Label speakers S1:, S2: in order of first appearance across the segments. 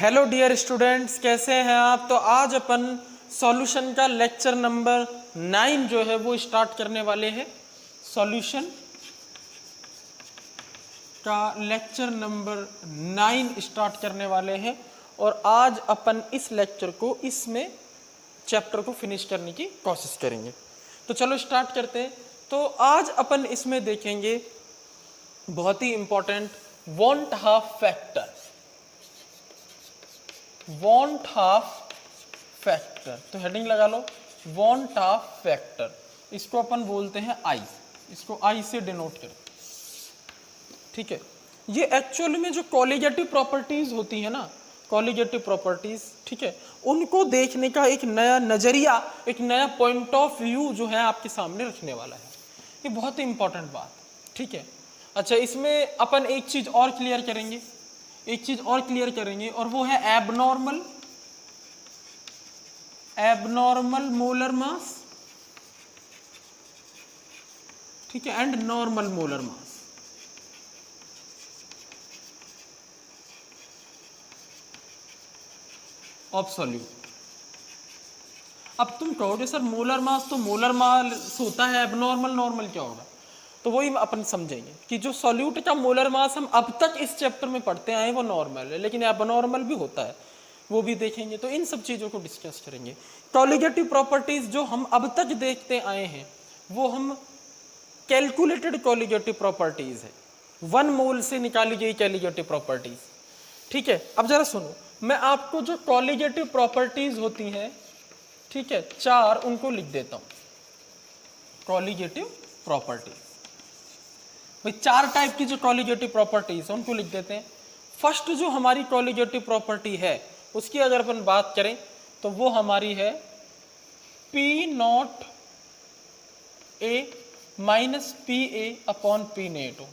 S1: Hello dear students, कैसे हैं आप। तो आज अपन सॉल्यूशन का लेक्चर नंबर 9 जो है वो स्टार्ट करने वाले हैं। सॉल्यूशन का लेक्चर नंबर 9 स्टार्ट करने वाले हैं और आज अपन इस लेक्चर को, इसमें चैप्टर को फिनिश करने की कोशिश करेंगे। तो चलो स्टार्ट करते हैं। तो आज अपन इसमें देखेंगे बहुत ही important van't Hoff factor. Van't Hoff factor, तो हेडिंग लगा लो वांट हाफ फैक्टर। इसको अपन बोलते हैं आई, इसको आई से डिनोट करते हैं, ठीक है। ये एक्चुअल में जो कॉलिगेटिव प्रॉपर्टीज होती है ना, कॉलिगेटिव प्रॉपर्टीज, ठीक है, उनको देखने का एक नया नजरिया, एक नया पॉइंट ऑफ व्यू जो है आपके सामने रखने वाला है। ये बहुत ही इंपॉर्टेंट बात, ठीक है। अच्छा, इसमें अपन एक चीज और क्लियर करेंगे, एक चीज और क्लियर करेंगे और वो है एबनॉर्मल मोलर मास, ठीक है, and normal molar mass. Of solute. अब तुम कहोगे सर मोलर मास तो मोलर मास होता है, एबनॉर्मल नॉर्मल क्या होगा। तो वही अपन समझेंगे कि जो सॉल्यूट का मोलर मास हम अब तक इस चैप्टर में पढ़ते आए वो नॉर्मल है, लेकिन एबनॉर्मल भी होता है, वो भी देखेंगे। तो इन सब चीज़ों को डिस्कस करेंगे। कॉलिगेटिव प्रॉपर्टीज जो हम अब तक देखते आए हैं वो हम कैलकुलेटेड कॉलिगेटिव प्रॉपर्टीज है, 1 मोल से निकाली गई कॉलिगेटिव प्रॉपर्टीज, ठीक है। अब जरा सुनो, मैं आपको जो कॉलिगेटिव प्रॉपर्टीज होती हैं, ठीक है, 4 उनको लिख देता हूं। कॉलिगेटिव प्रॉपर्टीज भाई 4 टाइप की जो कॉलिगेटिव प्रॉपर्टीज है उनको लिख देते हैं। फर्स्ट जो हमारी कॉलिगेटिव प्रॉपर्टी है उसकी अगर अपन बात करें तो वो हमारी है p naught A minus p A upon p नेट ओ।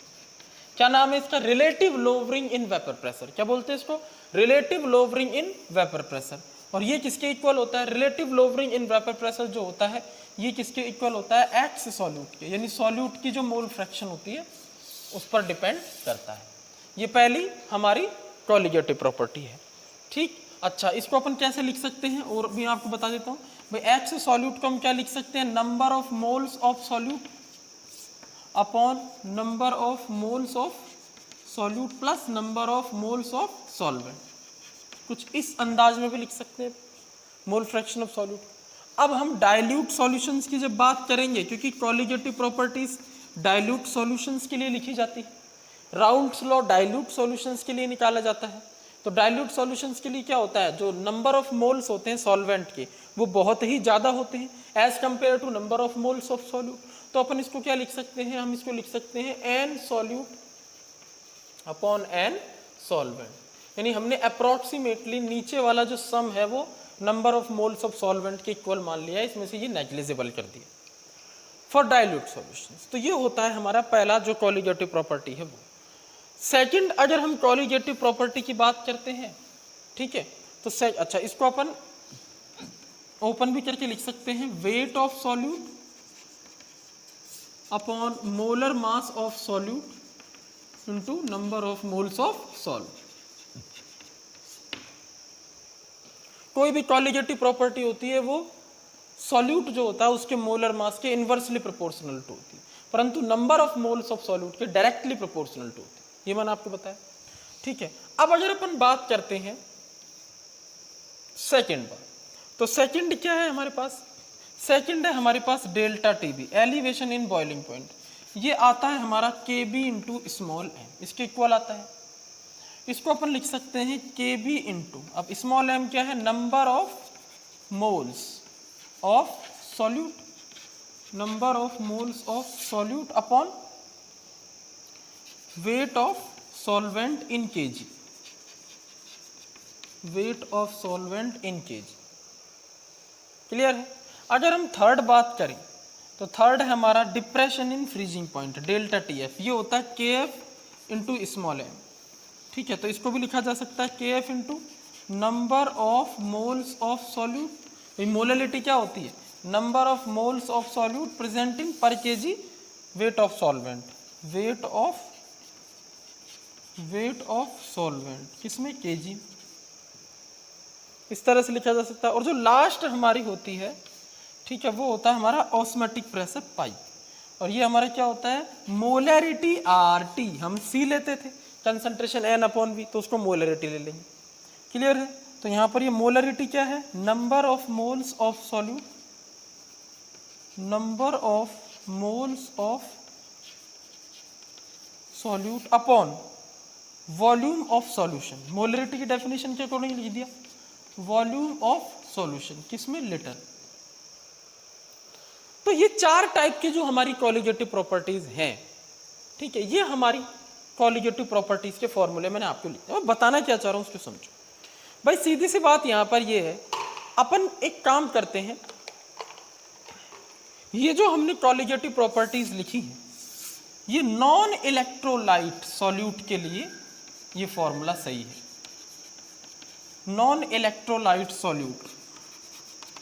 S1: क्या नाम है इसका? Relative lowering in vapour pressure. क्या बोलते हैं इसको? Relative lowering in vapour pressure. और ये किसके इक्वल होता है? Relative lowering in vapour pressure जो होता है ये किसके इक्वल होता है? एक्स सॉल्यूट के, यानी सॉल्यूट की जो मोल फ्रैक्शन होती है उस पर डिपेंड करता है। ये पहली हमारी कॉलिगेटिव प्रॉपर्टी है, ठीक। अच्छा, इसको अपन कैसे लिख सकते हैं और भी आपको बता देता हूँ भाई। एक्स सॉल्यूट को हम क्या लिख सकते हैं? Number of moles of solute upon number of moles of solute plus number of moles of solvent. कुछ इस अंदाज में भी लिख सकते हैं, मोल फ्रैक्शन ऑफ सॉल्यूट। अब हम डाइल्यूट सॉल्यूशंस की जब बात करेंगे, क्योंकि कॉलिगेटिव प्रॉपर्टीज डाइल्यूट सॉल्यूशंस के लिए लिखी जाती है, राउल्ट्स लॉ डाइल्यूट सॉल्यूशंस के लिए निकाला जाता है। तो डाइल्यूट सॉल्यूशंस के लिए क्या होता है? जो नंबर ऑफ मोल्स होते हैं सॉल्वेंट के वो बहुत ही ज़्यादा होते हैं as compare to number of moles of solute. तो अपन इसको क्या लिख सकते हैं? हम इसको लिख सकते हैं n solute upon n solvent, यानी हमने अप्रॉक्सीमेटली नीचे वाला जो सम है वो number of moles of solvent के इक्वल मान लिया है, इसमें से ये नेग्लिजिबल कर दिया फॉर डाइल्यूट सॉल्यूशंस। तो ये होता है हमारा पहला जो कॉलिगेटिव प्रॉपर्टी है वो। सेकंड, अगर हम कॉलिगेटिव प्रॉपर्टी की बात करते हैं, ठीक है, तो अच्छा इसको अपन ओपन भी करके लिख सकते हैं, weight of solute upon molar mass of solute into number of moles of salt. कोई भी कॉलिगेटिव प्रॉपर्टी होती है वो सॉल्यूट जो होता है उसके मोलर मास के इनवर्सली प्रोपोर्शनल टू होती है, परंतु number of moles of solute के डायरेक्टली प्रोपोर्शनल टू होती है। ये मैंने आपको बताया, ठीक है। अब अगर अपन बात करते हैं सेकंड बात, तो सेकंड क्या है हमारे पास? सेकंड है हमारे पास delta Tb, elevation in boiling point. ये आता है हमारा K b into small m, इसके इक्वल आता है। इसको अपन लिख सकते हैं के बी इंटू, अब स्मॉल एम क्या है? Number of moles of solute, number of moles of solute upon weight of solvent in kg, weight of solvent in kg. Clear है? अगर हम थर्ड बात करें तो थर्ड है हमारा depression in freezing point, delta T F. ये होता है K f into small M, ठीक है। तो इसको भी लिखा जा सकता है K f into number of moles of solute. Molality क्या होती है? Number of moles of solute present in per kg weight of solvent, weight of solvent किसमें? केजी। इस तरह से लिखा जा सकता है। और जो लास्ट हमारी होती है, ठीक है, वो होता है हमारा ऑस्मेटिक प्रेशर पाई। और ये हमारा क्या होता है, मोलैरिटी RT, हम C लेते थे, कंसंट्रेशन N/V, तो उसको मोलैरिटी ले लेंगे। क्लियर है? तो यहाँ पर ये मोलैरिटी क्या है, number of moles of solute, number of moles of solute upon volume of solution. Molarity की डेफिनेशन के अकॉर्डिंग लिख दिया, वॉल्यूम ऑफ सॉल्यूशन, किसमें, लीटर। तो ये 4 टाइप की जो हमारी कॉलिगेटिव प्रॉपर्टीज हैं, ठीक है, ये हमारी कॉलिगेटिव प्रॉपर्टीज के फॉर्मूले मैंने आपको लिखे। मैं बताना क्या चाह रहा हूं उसको समझो भाई। सीधी सी बात यहां पर ये है, अपन एक काम करते हैं, ये जो हमने कॉलिगेटिव प्रॉपर्टीज लिखी है, ये नॉन इलेक्ट्रोलाइट सॉल्यूट के लिए ये फॉर्मूला सही है। नॉन इलेक्ट्रोलाइट सॉल्यूट,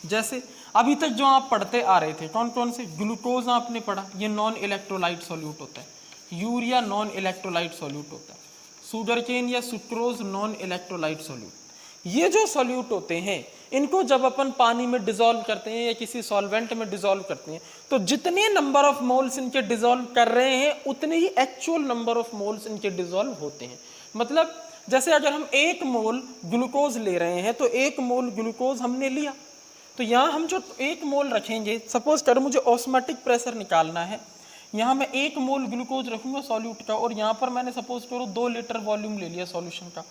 S1: जैसे अभी तक जो आप पढ़ते आ रहे थे, कौन कौन से, ग्लूकोज आपने पढ़ा, ये नॉन इलेक्ट्रोलाइट सॉल्यूट होता है। यूरिया नॉन इलेक्ट्रोलाइट सॉल्यूट होता है। शुगर केन या सुक्रोज नॉन इलेक्ट्रोलाइट सॉल्यूट। ये जो सॉल्यूट होते हैं, इनको जब अपन पानी में डिसॉल्व करते हैं या किसी सॉल्वेंट में डिसॉल्व करते हैं, तो जितने नंबर ऑफ मोल्स इनके डिसॉल्व कर रहे हैं, उतने ही एक्चुअल नंबर ऑफ मोल्स इनके डिसॉल्व होते हैं। मतलब जैसे अगर हम 1 मोल ग्लूकोज ले रहे हैं, तो 1 मोल ग्लूकोज हमने लिया, तो यहाँ हम जो 1 मोल रखेंगे, सपोज करो मुझे ऑस्मेटिक प्रेशर निकालना है, यहाँ मैं 1 मोल ग्लूकोज रखूंगा सॉल्यूट का, और यहाँ पर मैंने सपोज करो 2 लीटर वॉल्यूम ले लिया सॉल्यूशन का,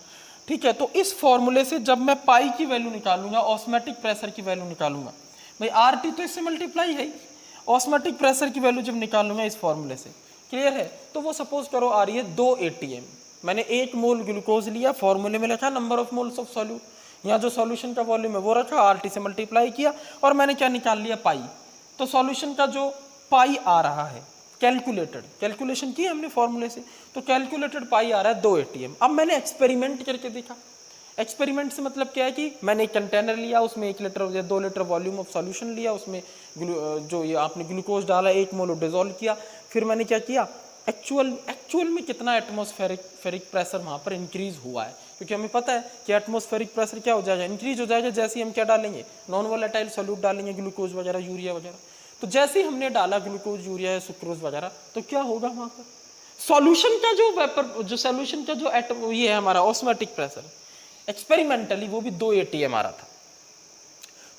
S1: ठीक है। तो इस फॉर्मूले से जब मैं पाई की वैल्यू निकालूंगा, ऑस्मेटिक प्रेशर की वैल्यू निकालूंगा, भाई RT तो इससे मल्टीप्लाई है, ऑस्मेटिक प्रेशर की वैल्यू जब निकालूंगा इस फॉर्मूले से, क्लियर है। तो वो सपोज करो आ रही है 2 ATM। मैंने 1 मोल ग्लूकोज लिया, फॉर्मूले में लिखा number of moles of solute, यहाँ जो सॉल्यूशन का वॉल्यूम है वो रखा, RT से मल्टीप्लाई किया, और मैंने क्या निकाल लिया, पाई। तो सॉल्यूशन का जो पाई आ रहा है, कैलकुलेटेड, कैलकुलेशन की हमने फॉर्मूले से, तो कैलकुलेटेड पाई आ रहा है 2 ATM। अब मैंने एक्सपेरिमेंट करके देखा, एक्सपेरिमेंट से मतलब क्या है कि मैंने एक कंटेनर लिया, उसमें 1 लीटर या 2 लीटर वॉल्यूम ऑफ सॉल्यूशन लिया, उसमें जो ये आपने ग्लूकोज डाला 1 मोल डिसॉल्व किया, फिर मैंने क्या किया, एक्चुअल में कितना एटमॉस्फेरिक प्रेशर वहाँ पर इंक्रीज हुआ है, क्योंकि हमें पता है कि एटमॉस्फेरिक प्रेशर क्या हो जाएगा, इंक्रीज हो जाएगा जैसे ही हम क्या डालेंगे, नॉन वोलेटाइल सॉल्यूट डालेंगे, ग्लूकोज वगैरह, यूरिया वगैरह। तो जैसे ही हमने डाला ग्लूकोज, यूरिया या सुक्रोज वगैरह, तो क्या होगा वहाँ पर सॉल्यूशन का जो वेपर, जो सॉल्यूशन का जो एटम ये है हमारा ऑस्मेटिक प्रेशर, एक्सपेरिमेंटली वो भी 2 ATM आ रहा था।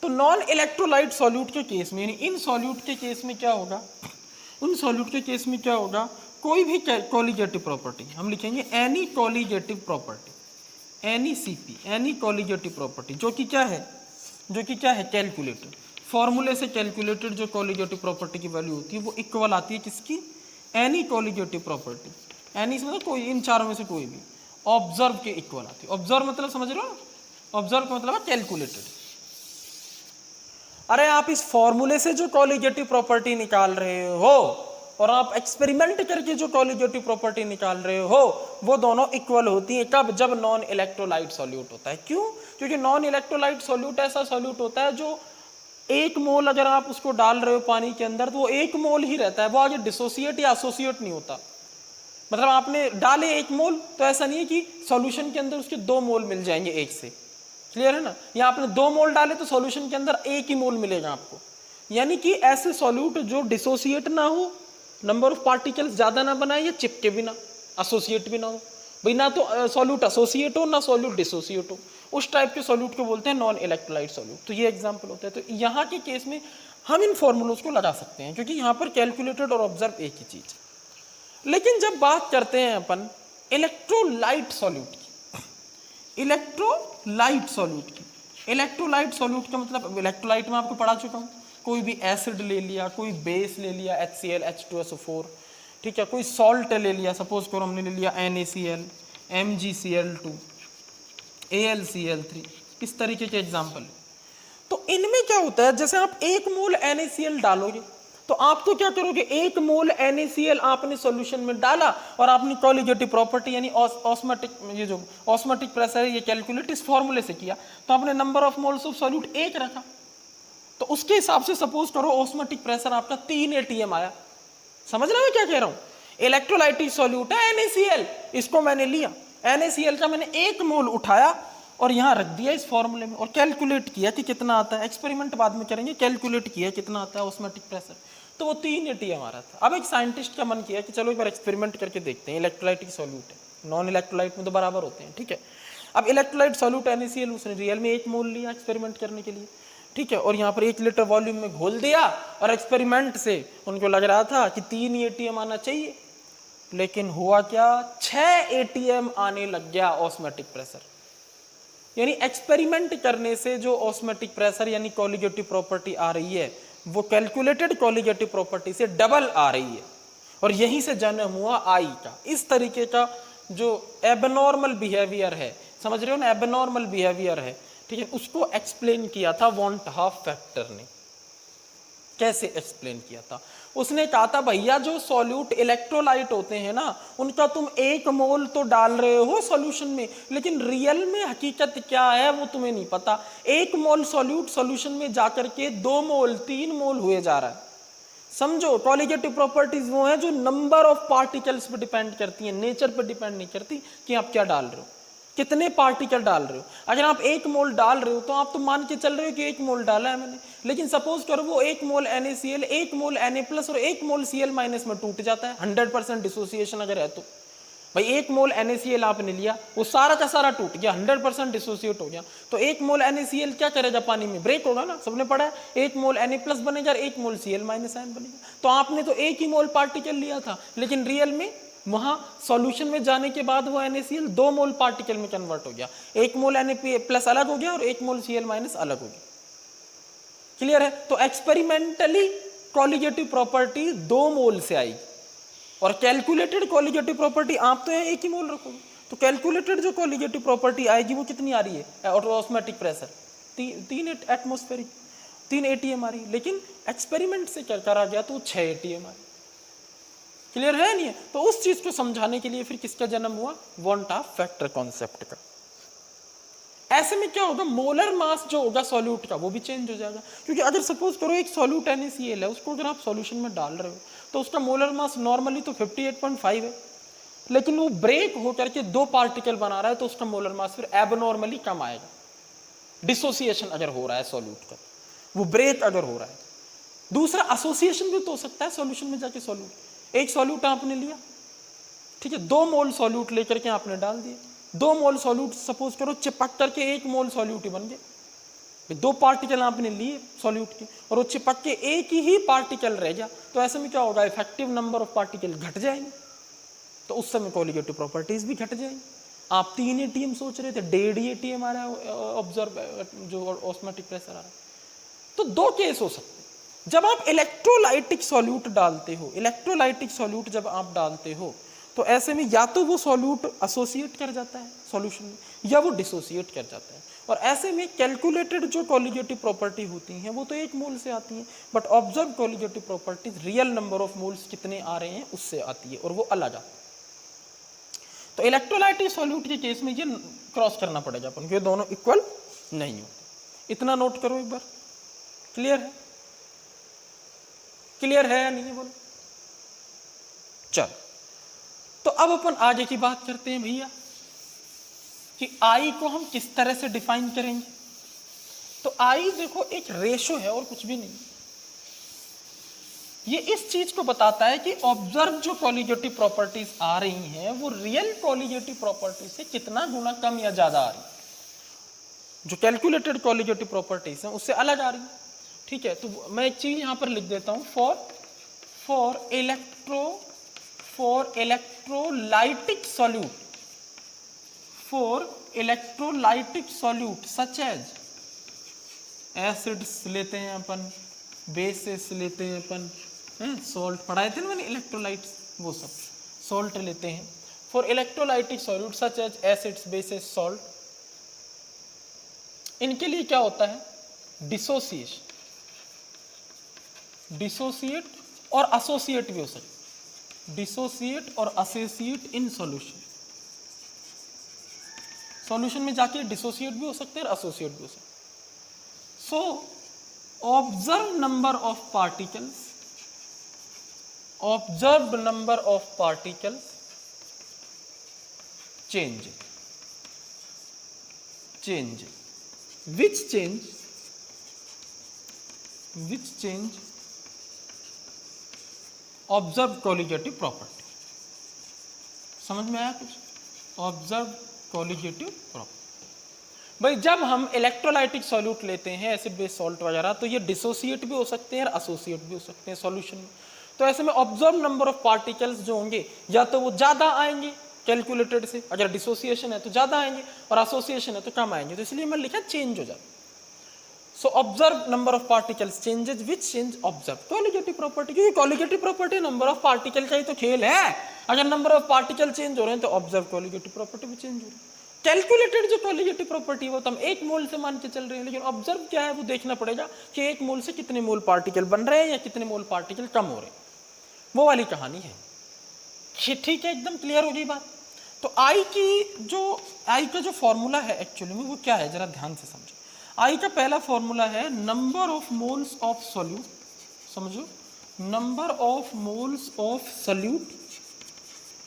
S1: तो नॉन इलेक्ट्रोलाइट सॉल्यूट के केस में, यानी इन सॉल्यूट के केस में क्या होगा, उन सॉल्यूट के केस में क्या होगा, कोई भी कॉलिगेटिव प्रॉपर्टी हम लिखेंगे any colligative property, any CP, any colligative property, जो कि क्या है, कैलकुलेटेड, फॉर्मूले से कैलकुलेटेड जो कॉलिगेटिव प्रॉपर्टी की वैल्यू होती है वो इक्वल आती है किसकी, एनी कॉलिगेटिव प्रॉपर्टी। एनी मतलब कोई, इन चारों में से कोई भी, ऑब्जर्व के इक्वल आती है। ऑब्जर्व मतलब समझ रहे हो, ऑब्जर्व का मतलब है कैलकुलेटेड। अरे आप इस फॉर्मूले से जो कॉलिगेटिव प्रॉपर्टी निकाल रहे हो और आप एक्सपेरिमेंट करके जो कॉलिगेटिव प्रॉपर्टी निकाल रहे हो, वो दोनों इक्वल होती है। कब, जब नॉन इलेक्ट्रोलाइट सॉल्यूट होता है। क्यों, क्योंकि नॉन इलेक्ट्रोलाइट सॉल्यूट ऐसा सॉल्यूट होता है जो 1 मोल अगर आप उसको डाल रहे हो पानी के अंदर, तो वो 1 मोल ही रहता है, वो आगे डिसोसिएट या एसोसिएट नहीं होता। मतलब आपने डाले 1 मोल, तो ऐसा नहीं है कि सॉल्यूशन के अंदर उसके 2 मोल मिल जाएंगे 1 से, क्लियर है ना। या आपने 2 मोल डाले तो सॉल्यूशन के अंदर 1 ही मोल मिलेगा आपको। यानी कि ऐसे सॉल्यूट जो डिसोसिएट ना हो, नंबर ऑफ पार्टिकल्स ज्यादा ना बनाए, या चिपके भी ना, एसोसिएट भी ना हो भाई, ना तो सॉल्यूट एसोसिएट हो ना सॉल्यूट डिसोसिएट हो, उस टाइप के सॉल्यूट को बोलते हैं नॉन इलेक्ट्रोलाइट सॉल्यूट। तो ये एग्जांपल होता है। तो यहाँ के केस में हम इन फॉर्मूलोज को लगा सकते हैं, क्योंकि यहाँ पर कैलकुलेटेड और ऑब्जर्व एक ही चीज है। लेकिन जब बात करते हैं अपन इलेक्ट्रोलाइट सॉल्यूट की, इलेक्ट्रोलाइट सॉल्यूट की, इलेक्ट्रोलाइट सॉल्यूट का मतलब, इलेक्ट्रोलाइट में आपको पढ़ा चुका हूँ, कोई भी एसिड ले लिया, कोई बेस ले लिया HCl H2SO4, ठीक है, कोई सॉल्ट ले लिया, सपोज करो हमने ले लिया NaCl, MgCl2, AlCl3, इस तरीके के एग्जाम्पल। तो इनमें क्या होता है, जैसे आप 1 मोल NaCl डालोगे, तो आप तो क्या करोगे, 1 मोल NaCl आपने सॉल्यूशन में डाला और आपने कॉलिगेटिव प्रॉपर्टी यानी ऑस्मेटिक, ये जो ऑस्मेटिक प्रेशर है ये कैलकुलेट इस फॉर्मूले से किया, तो आपने number of moles of solute 1 रखा, तो उसके हिसाब से सपोज करो ऑस्मेटिक प्रेशर आपका 3 ATM आया। समझ रहे हो क्या कह रहा हूं, इलेक्ट्रोलाइटिक सॉल्यूट है NaCl, इसको मैंने लिया, NaCl का मैंने 1 मोल उठाया और यहाँ रख दिया इस फॉर्मूले में और कैलकुलेट किया कि कितना आता है। एक्सपेरिमेंट बाद में करेंगे, कैलकुलेट किया कितना आता है ऑस्मोटिक प्रेशर, तो वो 3 ATM आ रहा था। अब एक साइंटिस्ट का मन किया कि चलो एक बार एक्सपेरिमेंट करके देखते हैं, इलेक्ट्रोलाइट की सॉल्यूट है, नॉन इलेक्ट्रोलाइट में तो बराबर होते हैं, ठीक है। अब इलेक्ट्रोलाइट सॉल्यूट NaCl उसने रियल में 1 मोल लिया एक्सपेरिमेंट करने के लिए, ठीक है, और यहाँ पर 1 लीटर वॉल्यूम में घोल दिया और एक्सपेरिमेंट से उनको लग रहा था कि 3 ATM आना चाहिए, लेकिन हुआ क्या, 6 ATM आने लग गया ऑस्मोटिक प्रेशर। यानी एक्सपेरिमेंट करने से जो ऑस्मोटिक प्रेशर यानी कोलिगेटिव प्रॉपर्टी आ रही है वो कैलकुलेटेड कोलिगेटिव प्रॉपर्टी से डबल आ रही है, और यहीं से जन्म हुआ आई का। इस तरीके का जो एबनॉर्मल बिहेवियर है, समझ रहे हो ना, एबनॉर्मल बिहेवियर है, ठीक है, उसको एक्सप्लेन किया था वॉन ट हाफ फैक्टर ने। कैसे एक्सप्लेन किया था, उसने कहा था भैया जो सॉल्यूट इलेक्ट्रोलाइट होते हैं ना, उनका तुम 1 मोल तो डाल रहे हो सॉल्यूशन में, लेकिन रियल में हकीकत क्या है वो तुम्हें नहीं पता। 1 मोल सॉल्यूट सॉल्यूशन में जाकर के 2 मोल 3 मोल हुए जा रहा है। समझो, कोलिगेटिव प्रॉपर्टीज वो है जो नंबर ऑफ पार्टिकल्स पर डिपेंड करती है, नेचर पर डिपेंड नहीं करती कि आप क्या डाल रहे हो, कितने पार्टिकल डाल रहे हो। अगर आप 1 मोल डाल रहे हो तो आप तो मान के चल रहे हो कि 1 मोल डाला है मैंने, लेकिन सपोज करो वो 1 मोल NaCl 1 मोल Na+ और 1 मोल Cl- में टूट जाता है, 100% डिसोसिएशन अगर है तो। भाई 1 मोल NaCl आपने लिया, वो सारा का सारा टूट गया, 100% डिसोसिएट हो गया, तो 1 मोल NaCl क्या करेगा, पानी में ब्रेक होगा ना, सबने पढ़ा है। 1 मोल Na+ बनेगा, 1 मोल Cl- आयन बनेगा। तो आपने तो 1 ही मोल पार्टिकल लिया था, लेकिन रियल में वहां सॉल्यूशन में जाने के बाद वो NaCl 2 मोल पार्टिकल में कन्वर्ट हो गया, 1 मोल Na+ अलग हो गया और 1 मोल Cl- अलग हो गया। क्लियर है। तो एक्सपेरिमेंटली कोलिगेटिव प्रॉपर्टी 2 मोल से आई, और कैलकुलेटेड कोलिगेटिव प्रॉपर्टी आप तो 1 ही मोल रखोगे, तो कैलकुलेटेड जो कोलिगेटिव प्रॉपर्टी आएगी वो कितनी आ रही है, ऑस्मोटिक प्रेशर 3 एटमॉस्फेरिक 3 ATM आ रही है, लेकिन एक्सपेरिमेंट से क्या करा गया तो 6 ATM आ रही। क्लियर है नहीं है। तो उस चीज को समझाने के लिए फिर किसका जन्म हुआ, वॉन ट हाफ फैक्टर कॉन्सेप्ट का। ऐसे में क्या होगा, मोलर मास जो होगा सॉल्यूट का वो भी चेंज हो जाएगा, क्योंकि अगर सपोज करो एक सॉल्यूट NaCl है, उसको अगर आप सॉल्यूशन में डाल रहे हो तो उसका मोलर मास नॉर्मली तो 58.5 है, लेकिन वो ब्रेक होकर के 2 पार्टिकल बना रहा है तो उसका मोलर मास फिर एबनॉर्मली कम आएगा। डिसोसिएशन अगर हो रहा है सॉल्यूट का, वो ब्रेक अगर हो रहा है। दूसरा एसोसिएशन भी तो हो सकता है सॉल्यूशन में जाके, सॉल्यूट एक सॉल्यूट आपने लिया, ठीक है, 2 मोल सॉल्यूट लेकर के आपने डाल दिए, 2 मोल सॉल्यूट सपोज करो चिपक करके 1 मोल सॉल्यूट ही बन गए। 2 पार्टिकल आपने लिए सॉल्यूट के और वो चिपक के 1 ही पार्टिकल रह गया, तो ऐसे में क्या होगा, इफेक्टिव नंबर ऑफ पार्टिकल घट जाएंगे, तो उस समय कोलिगेटिव प्रॉपर्टीज भी घट जाएंगी। आप 3 ATM सोच रहे थे, 1.5 ATM आ रहा है ऑब्जर्व जो ऑस्मोटिक प्रेशर आ रहा है। तो 2 केस हो सकते हैं। जब आप इलेक्ट्रोलाइटिक सॉल्यूट डालते हो, इलेक्ट्रोलाइटिक सॉल्यूट जब आप डालते हो तो ऐसे में या तो वो सॉल्यूट एसोसिएट कर जाता है सॉल्यूशन में, या वो डिसोसिएट कर जाता है, और ऐसे में कैलकुलेटेड जो कोलिगेटिव प्रॉपर्टी होती हैं वो तो 1 मोल से आती हैं, but observe colligative properties real number of moles कितने आ रहे हैं उससे आती है, और वो अलग आती है। तो इलेक्ट्रोलाइटिक सॉल्यूट के केस में ये क्रॉस करना पड़ेगा अपन, ये दोनों इक्वल नहीं होते। इतना नोट करो एक बार। क्लियर है, क्लियर है या नहीं है, बोलो। चल, तो अब अपन आगे की बात करते हैं भैया कि आई को हम किस तरह से डिफाइन करेंगे। तो आई देखो एक रेशो है और कुछ भी नहीं। ये इस चीज को बताता है कि ऑब्जर्व जो कोलिगेटिव प्रॉपर्टीज आ रही हैं वो रियल कोलिगेटिव प्रॉपर्टी से कितना गुना कम या ज्यादा आ रही है। जो कैलकुलेटेड कोलिगेटिव प्रॉपर्टीज हैं उससे अलग आ रही है, ठीक है। तो मैं एक चीज यहां पर लिख देता हूं, for electrolytic solute, for electrolytic solute such as acids लेते हैं अपन, बेसिस लेते हैं अपन, सॉल्ट पढ़ाए थे ना मैंने इलेक्ट्रोलाइट्स, वो सब सॉल्ट लेते हैं। For electrolytic solute such as acids bases salt, इनके लिए क्या होता है, डिसोसिएट और एसोसिएट भी हो सकता है, डिसोसिएट और एसोसिएट इन सॉल्यूशन। सॉल्यूशन में जाके डिसोसिएट भी हो सकते हैं और एसोसिएट भी हो सकते हैं। सो observe number of particles change. Change, which change observe colligative property. समझ में आया कुछ? Observe colligative property. भाई जब हम इलेक्ट्रोलाइटिक सॉल्यूट लेते हैं, एसिड बेस सॉल्ट वगैरह, तो ये डिसोसिएट भी हो सकते हैं और एसोसिएट भी हो सकते हैं सॉल्यूशन में। तो ऐसे में ऑब्जर्व नंबर ऑफ पार्टिकल्स जो होंगे या तो वो ज़्यादा आएंगे कैलकुलेटेड से, अगर डिसोसिएशन है तो ज़्यादा आएंगे और एसोसिएशन है तो कम आएंगे। तो इसलिए मैंने लिखा चेंज हो जाता। So observe number of particles changes which change observe colligative property, क्योंकि colligative property number of particle का ही तो खेल है। अगर नंबर ऑफ पार्टिकल चेंज हो रहे हैं तो ऑब्जर्व कॉलिगेटिव प्रॉपर्टी भी चेंज हो रही है। कैलकुलेटेड जो कॉलिगेटिव प्रॉपर्टी वो तो हम 1 मोल से मान के चल रहे हैं, लेकिन ऑब्जर्व क्या है वो देखना पड़ेगा कि 1 मोल से कितने मोल पार्टिकल बन रहे हैं या कितने मोल पार्टिकल कम हो रहे हैं, वो वाली कहानी है। ठीक है, एकदम क्लियर हो गई बात। तो आई का जो फॉर्मूला है एक्चुअली में वो क्या है, जरा ध्यान से समझो। आई का पहला फॉर्मूला है number of moles of solute, समझो, number of moles of solute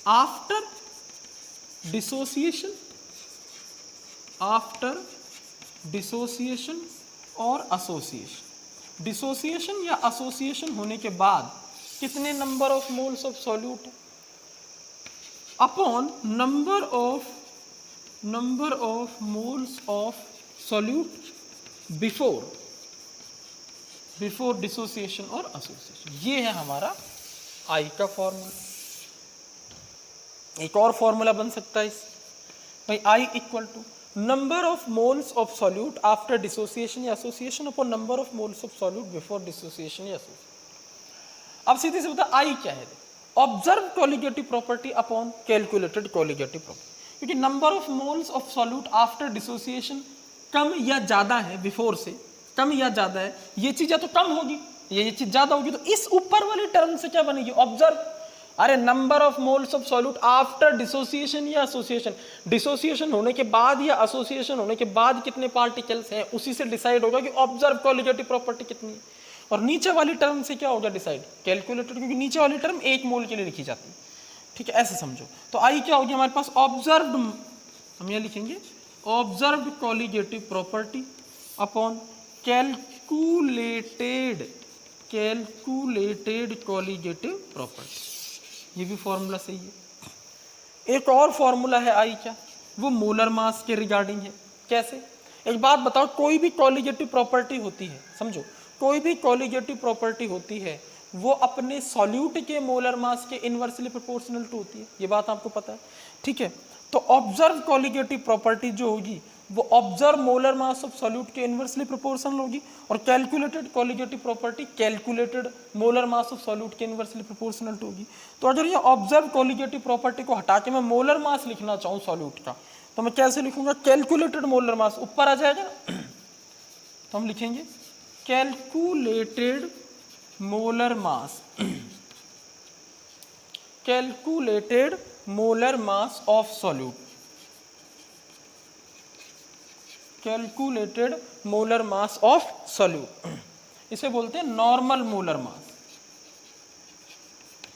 S1: after dissociation और एसोसिएशन। डिसोसिएशन या एसोसिएशन होने के बाद कितने number of moles of solute upon number of moles of solute before dissociation और एसोसिएशन। ये है हमारा आई का फॉर्मूला। एक और फॉर्मूला बन सकता है इस भाई, i equal to number of moles of solute after dissociation या association upon number of moles of solute before dissociation या एसोसिएशन। अब सीधे से बता आई क्या है, observe colligative property upon calculated colligative property. क्योंकि number of moles of solute after dissociation कम या ज्यादा है, बिफोर से कम या ज्यादा है, ये चीज या तो कम होगी ये चीज ज्यादा होगी, तो इस ऊपर वाली टर्म से क्या बनेगी, ऑब्जर्व। अरे number of moles of solute after dissociation या एसोसिएशन, डिसोसिएशन होने के बाद या एसोसिएशन होने के बाद कितने पार्टिकल्स हैं, उसी से डिसाइड होगा कि ऑब्जर्व कॉलिगेटिव प्रॉपर्टी कितनी है। और नीचे वाली टर्म से क्या होगा डिसाइड, कैलकुलेटेड, क्योंकि नीचे वाली टर्म 1 मोल के लिए लिखी जाती है। ठीक है, ऐसे समझो। तो आई क्या होगी हमारे पास, ऑब्जर्व्ड, हम यहाँ लिखेंगे observed colligative property upon calculated colligative property. ये भी फॉर्मूला सही है। एक और फॉर्मूला है आई का, वो मोलर मास के रिगार्डिंग है। कैसे, एक बात बताओ, कोई भी कॉलिगेटिव प्रॉपर्टी होती है, समझो, कोई भी कॉलिगेटिव प्रॉपर्टी होती है वो अपने सॉल्यूट के मोलर मास के इनवर्सली प्रोपोर्शनल टू होती है, ये बात आपको पता है। ठीक है, तो ऑब्जर्व कॉलिगेटिव प्रॉपर्टी जो होगी वो observe molar mass of solute के इनवर्सली प्रोपोर्शनल होगी, और calculated colligative property calculated molar mass of solute के इनवर्सली प्रोपोर्शनल टू होगी। तो अगर ये ऑब्जर्व कॉलिगेटिव प्रॉपर्टी को हटा के मैं मोलर मास लिखना चाहूँ सॉल्यूट का, तो मैं कैसे लिखूंगा, कैलकुलेटेड मोलर मास ऊपर आ जाएगा, तो हम लिखेंगे calculated molar mass, calculated molar mass of solute, calculated molar mass of solute, इसे बोलते हैं नॉर्मल मोलर मास,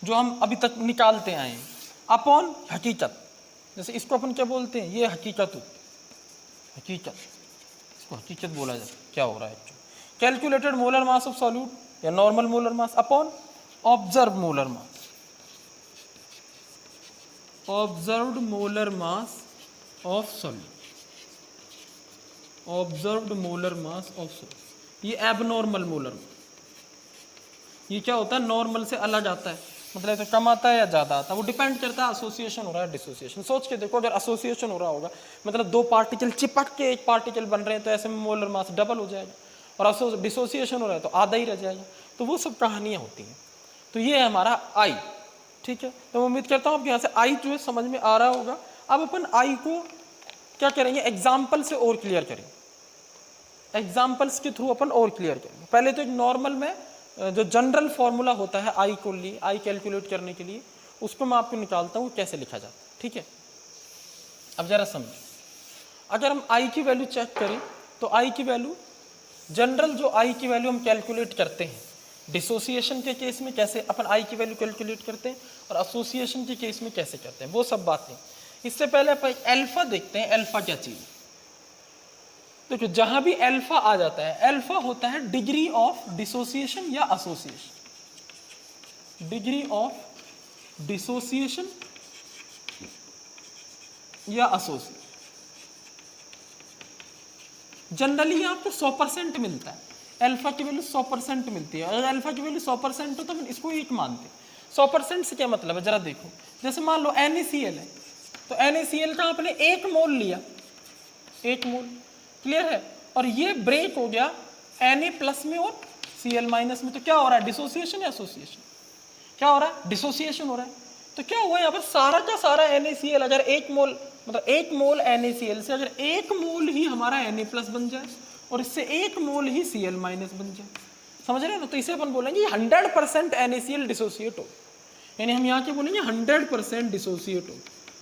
S1: जो हम अभी तक निकालते आए हैं, अपॉन हकीकत। जैसे इसको अपन क्या बोलते हैं, ये हकीकत होती, हकीकत, इसको हकीकत बोला जाता है, क्या हो रहा है। Calculated molar mass of solute या normal molar mass upon observe molar mass, observed molar mass of solute, observed molar mass of solute. ये एबनॉर्मल मोलर मास, ये क्या होता है, नॉर्मल से अलग आता है, मतलब तो कम आता है या ज़्यादा आता है, वो डिपेंड करता है एसोसिएशन हो रहा है डिसोसिएशन। सोच के देखो, अगर एसोसिएशन हो रहा होगा, मतलब 2 पार्टिकल चिपक के 1 पार्टिकल बन रहे हैं, तो ऐसे में मोलर मास डबल हो जाएगा, और डिसोसिएशन हो रहा है तो आधा ही रह जाएगा। तो वो सब कहानियाँ होती हैं। तो ये है हमारा आई। ठीक है, तो मैं उम्मीद करता हूँ आपके यहाँ से आई जो है समझ में आ रहा होगा। अब अपन आई को क्या करेंगे, एग्जाम्पल से और क्लियर करेंगे, एग्जाम्पल्स के थ्रू अपन और क्लियर करेंगे। पहले तो एक नॉर्मल में जो जनरल फॉर्मूला होता है आई को लिए, आई कैलकुलेट करने के लिए, उसको मैं आपको निकालता हूँ कैसे लिखा जाता है। ठीक है, अब जरा समझो, अगर हम आई की वैल्यू चेक करें तो आई की वैल्यू, जनरल जो आई की वैल्यू हम कैलकुलेट करते हैं डिसोसिएशन के केस में कैसे अपन आई की वैल्यू कैलकुलेट करते हैं, और एसोसिएशन के केस में कैसे करते हैं, वो सब बातें। इससे पहले अपन अल्फा देखते हैं, अल्फा क्या चीज़। देखो जहां भी अल्फा आ जाता है, अल्फा होता है डिग्री ऑफ डिसोसिएशन या एसोसिएशन, डिग्री ऑफ डिसोसिएशन या एसोसिएशन। जनरली आपको 100% मिलता है, अल्फा की वैल्यू 100% मिलती है। अगर अल्फा की वैल्यू 100% हो तो हम इसको एक मानते हैं। 100% से क्या मतलब है, जरा देखो, जैसे मान लो NaCl है, तो NaCl का आपने 1 मोल लिया, 1 मोल, क्लियर है, और ये ब्रेक हो गया Na प्लस में और Cl माइनस में, तो क्या हो रहा है, डिसोसिएशन या एसोसिएशन? क्या हो रहा है, डिसोसिएशन हो रहा है। तो क्या हुआ यहाँ पर, सारा का सारा NaCl अगर 1 मोल, मतलब 1 मोल NaCl से अगर 1 मोल ही हमारा Na प्लस बन जाए और इससे 1 मोल ही Cl माइनस बन जाए, समझ रहे हैं ना, तो इसे अपन बोलेंगे 100% NaCl डिसोसिएट हो, यानी हम यहाँ के बोलेंगे 100% डिसोसिएट हो।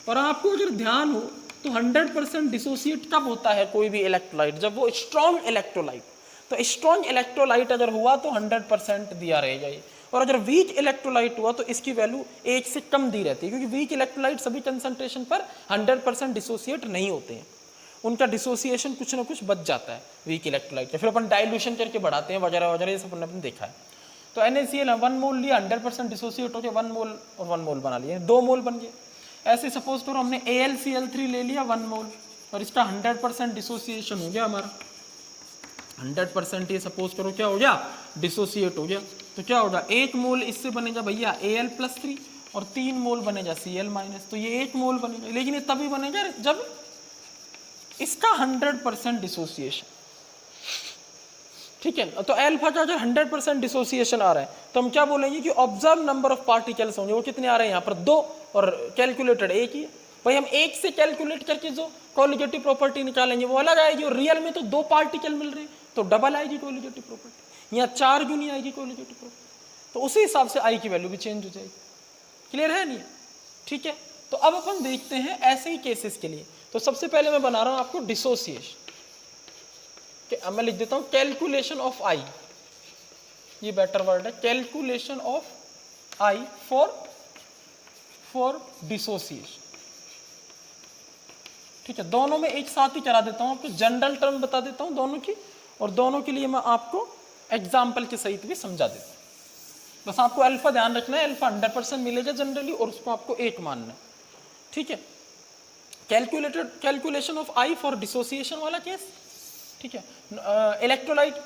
S1: और आपको अगर ध्यान हो तो 100% डिसोसिएट कब होता है कोई भी इलेक्ट्रोलाइट, जब वो स्ट्रॉन्ग इलेक्ट्रोलाइट, तो स्ट्रॉन्ग इलेक्ट्रोलाइट अगर हुआ तो 100% दिया रहेगा ये, और अगर वीक इलेक्ट्रोलाइट हुआ तो इसकी वैल्यू 1 से कम दी रहती है, क्योंकि वीक इलेक्ट्रोलाइट सभी कंसंट्रेशन पर 100% डिसोसिएट नहीं होते हैं, उनका डिसोसिएशन कुछ ना कुछ बच जाता है वीक इलेक्ट्रोलाइट का, फिर अपन डाइल्यूशन करके बढ़ाते हैं वगैरह वगैरह, ये सब अपन देखा है। तो NaCl 1 मोल लिया, 100% डिसोसिएट हो गया, 1 मोल और 1 मोल बना लिए, 2 मोल बन गए। ऐसे सपोज करो हमने AlCl3 ले लिया 1 मोल, और इसका 100% डिसोसिएशन हो गया हमारा, 100% ये सपोज करो क्या हो गया, डिसोसिएट हो गया। तो क्या होगा, 1 मोल इससे बनेगा भैया Al+3 और 3 मोल बनेगा Cl-, तो ये 1 मोल बनेगा, लेकिन ये तभी बनेगा जब इसका 100% डिसोसिएशन, ठीक है। तो अल्फा का अगर 100% डिसोसिएशन आ रहा है तो हम क्या बोलेंगे कि ऑब्जर्व नंबर ऑफ पार्टिकल्स होंगे, वो कितने आ रहे हैं यहाँ पर 2, और कैलकुलेटेड 1 ही है। भाई हम 1 से कैलकुलेट करके जो कोलिगेटिव प्रॉपर्टी निकालेंगे वो अलग आएगी, और रियल में तो 2 पार्टिकल मिल रहे हैं तो डबल आएगी कोलिगेटिव प्रॉपर्टी, यहाँ 4 गुनी आएगी कोलिगेटिव प्रॉपर्टी, तो उसी हिसाब से आई की वैल्यू भी चेंज हो जाएगी। क्लियर है नहीं, ठीक है। तो अब अपन देखते हैं ऐसे ही केसेस के लिए। तो सबसे पहले मैं बना रहा हूं आपको डिसोसिएशन, मैं लिख देता हूं कैलकुलेशन ऑफ आई, ये बेटर वर्ड है, calculation of I for dissociation, ठीक है। दोनों में एक साथ ही करा देता हूं, आपको जनरल टर्म बता देता हूं दोनों की, और दोनों के लिए मैं आपको एग्जाम्पल के सहित भी समझा देता हूं। बस आपको अल्फा ध्यान रखना है, अल्फा 100% मिलेगा जनरली, और उसको आपको 1 मानना है, ठीक है। Calculation of I for dissociation वाला केस, ठीक है। इलेक्ट्रोलाइटिक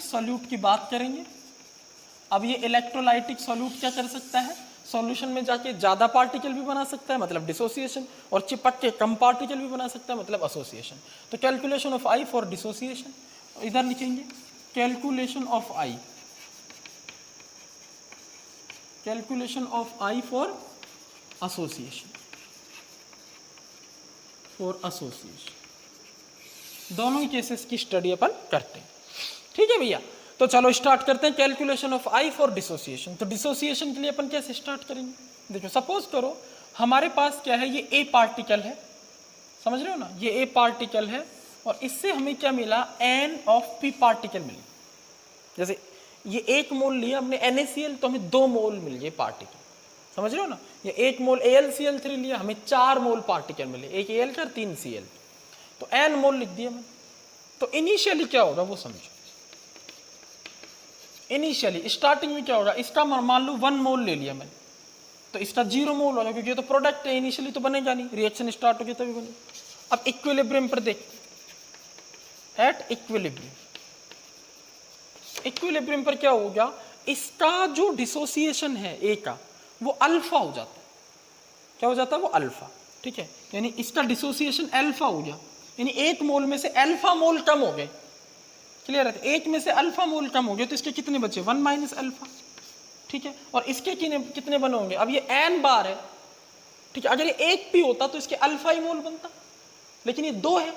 S1: सॉल्यूट की बात करेंगे। अब ये इलेक्ट्रोलाइटिक सॉल्यूट क्या कर सकता है, सॉल्यूशन में जाके ज्यादा पार्टिकल भी बना सकता है, मतलब डिसोसिएशन, और चिपक के कम पार्टिकल भी बना सकता है, मतलब एसोसिएशन। तो calculation of I for dissociation, इधर लिखेंगे calculation of I, calculation of I for association, for association, दोनों ही केसेस की स्टडी अपन करते हैं, ठीक है भैया। तो चलो स्टार्ट करते हैं calculation of I for dissociation. तो डिसोसिएशन के लिए अपन कैसे स्टार्ट करेंगे, देखो सपोज करो हमारे पास क्या है, ये ए पार्टिकल है, समझ रहे हो ना, ये ए पार्टिकल है, और इससे हमें क्या मिला, एन ऑफ पी पार्टिकल मिले। जैसे ये 1 मोल लिया हमने NaCl, तो हमें 2 मोल मिल गए पार्टिकल, समझ रहे हो ना। ये 1 मोल AlCl3 लिया, हमें 4 मोल पार्टिकल मिले, 1 Al का 3 Cl, तो n मोल लिख दिया मैंने। तो इनिशियली क्या होगा वो समझो, इनिशियली स्टार्टिंग में क्या होगा, इसका मान लो 1 मोल ले लिया मैंने, तो इसका 0 मोल होगा, क्योंकि ये तो प्रोडक्ट है, इनिशियली तो बनेगा नहीं, रिएक्शन स्टार्ट होगी तभी बनेगा। अब इक्विलिब्रियम पर देख, एट इक्विलिब्रियम, इक्विलिब्रियम पर क्या हो गया, इसका जो डिसोसिएशन है ए का वो अल्फा हो जाता है, क्या हो जाता है, वो अल्फा, ठीक है। यानी इसका डिसोसिएशन अल्फा हो गया, यानी 1 मोल में से अल्फा मोल कम हो गए, क्लियर है। 1 में से अल्फा मोल कम हो गए, तो इसके कितने बचे, 1 माइनस अल्फा, ठीक है। और इसके कितने बने होंगे, अब ये n बार है, ठीक है। अगर ये 1 भी होता तो इसके अल्फा ही मोल बनता, लेकिन ये 2 है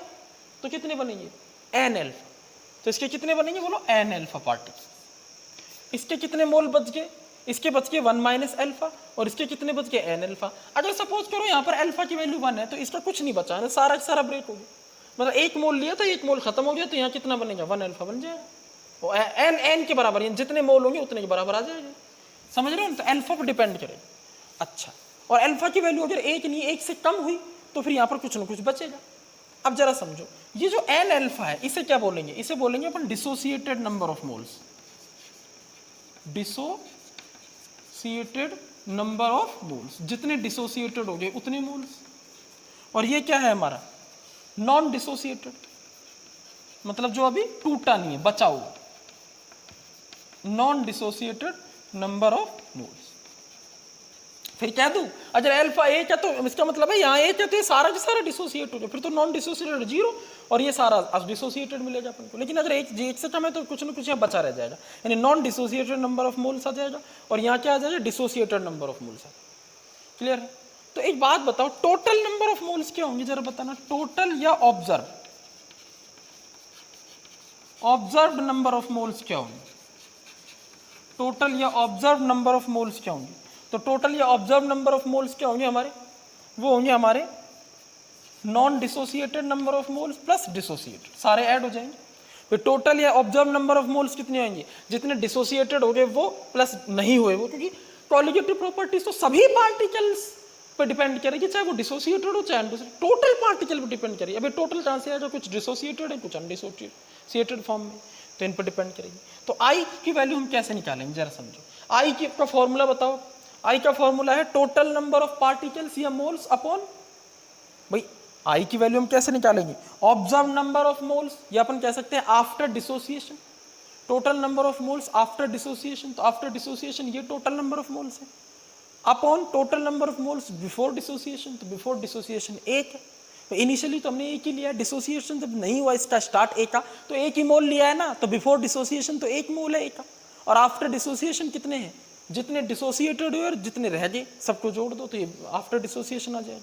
S1: तो कितने बनेंगे, n अल्फा, तो इसके कितने बनेंगे बोलो, n अल्फा पार्टिकल। इसके कितने मोल बच गए, इसके बच गए 1 माइनस अल्फा, और इसके कितने बच गए, n अल्फा। अगर सपोज करो यहाँ पर अल्फा की वैल्यू 1 है, तो इसका कुछ नहीं बचा है, सारा सारा ब्रेक हो गया, मतलब 1 मोल लिया तो 1 मोल खत्म हो गया, तो यहाँ कितना बनेगा, 1 अल्फा बन जाएगा, वो n के बराबर, जितने मोल होंगे उतने के बराबर आ जाएगा, समझ रहे हो। तो अल्फा पर डिपेंड करेगा। अच्छा, और अल्फा की वैल्यू अगर 1 नहीं, 1 से कम हुई तो फिर यहाँ पर कुछ ना कुछ बचेगा, अब जरा समझो, ये जो एन अल्फा है इसे क्या बोलेंगे, इसे बोलेंगे अपन dissociated number of moles, dissociated number of moles, जितने डिसोसिएटेड हो गए उतने मोल्स। और ये क्या है हमारा नॉन डिसोसिएटेड, मतलब जो अभी टूटा नहीं है, बचा हुआ, non dissociated number of moles. फिर कह दूं अगर अल्फा एक है तो इसका मतलब है यहाँ एक है तो ये सारा का सारा डिसोसिएट हो जाए, फिर तो नॉन डिसोसिएटेड जीरो और ये सारा डिसोसिएटेड मिलेगा अपन को। लेकिन अगर एक से कम है तो कुछ ना कुछ यहाँ बचा रह जाएगा, यानी non dissociated number of moles आ जाएगा और यहाँ क्या आ जाएगा डिसोसिएटेड नंबर ऑफ मोल्स आ जाएगा। क्लियर है? तो एक बात बताओ, टोटल नंबर ऑफ मोल्स क्या होंगे जरा बताना, टोटल या observe, observed number of moles क्या होंगे, टोटल या ऑब्जर्व नंबर ऑफ मोल्स क्या होंगे। तो टोटल या ऑब्जर्व नंबर ऑफ मोल्स क्या होंगे हमारे, वो होंगे हमारे non dissociated number of moles plus dissociated, सारे ऐड हो जाएंगे। फिर टोटल या ऑब्जर्व नंबर ऑफ मोल्स कितने होंगे, जितने डिसोसिएटेड हो गए वो प्लस नहीं हुए वो, क्योंकि कॉलिगेटिव प्रॉपर्टीज तो सभी पार्टिकल्स पर डिपेंड करेगी, चाहे वो डिसोसिएटेड हो चाहे अनडिसोसिएटेड, टोटल पार्टिकल पर डिपेंड करेगी। अभी टोटल कहाँ से आएगा, कुछ डिसोसिएटेड है कुछ अनडिसोसिएटेड फॉर्म में, तो इन पर डिपेंड करेगी। तो आई की वैल्यू हम कैसे निकालेंगे जरा समझो, आई की का फॉर्मूला बताओ। आई का फॉर्मूला है टोटल नंबर ऑफ पार्टिकल्स या मोल्स अपॉन, भाई आई की वैल्यू हम कैसे निकालेंगे, ऑब्जर्व नंबर ऑफ मोल्स, या अपन कह सकते हैं after dissociation, total number of moles after dissociation, तो आफ्टर डिसोसिएशन ये टोटल नंबर ऑफ मोल्स है, upon total number of moles before dissociation, तो बिफोर डिसोसिएशन एक है। तो इनिशियली तो हमने एक ही लिया, डिसोसिएशन जब नहीं हुआ इसका स्टार्ट एक का, तो एक ही मोल लिया है ना, तो बिफोर डिसोसिएशन तो एक मोल है एक का, और आफ्टर डिसोसिएशन कितने हैं, जितने डिसोसिएटेड हुए और जितने रह गए सबको जोड़ दो तो ये आफ्टर डिसोसिएशन आ जाएगा।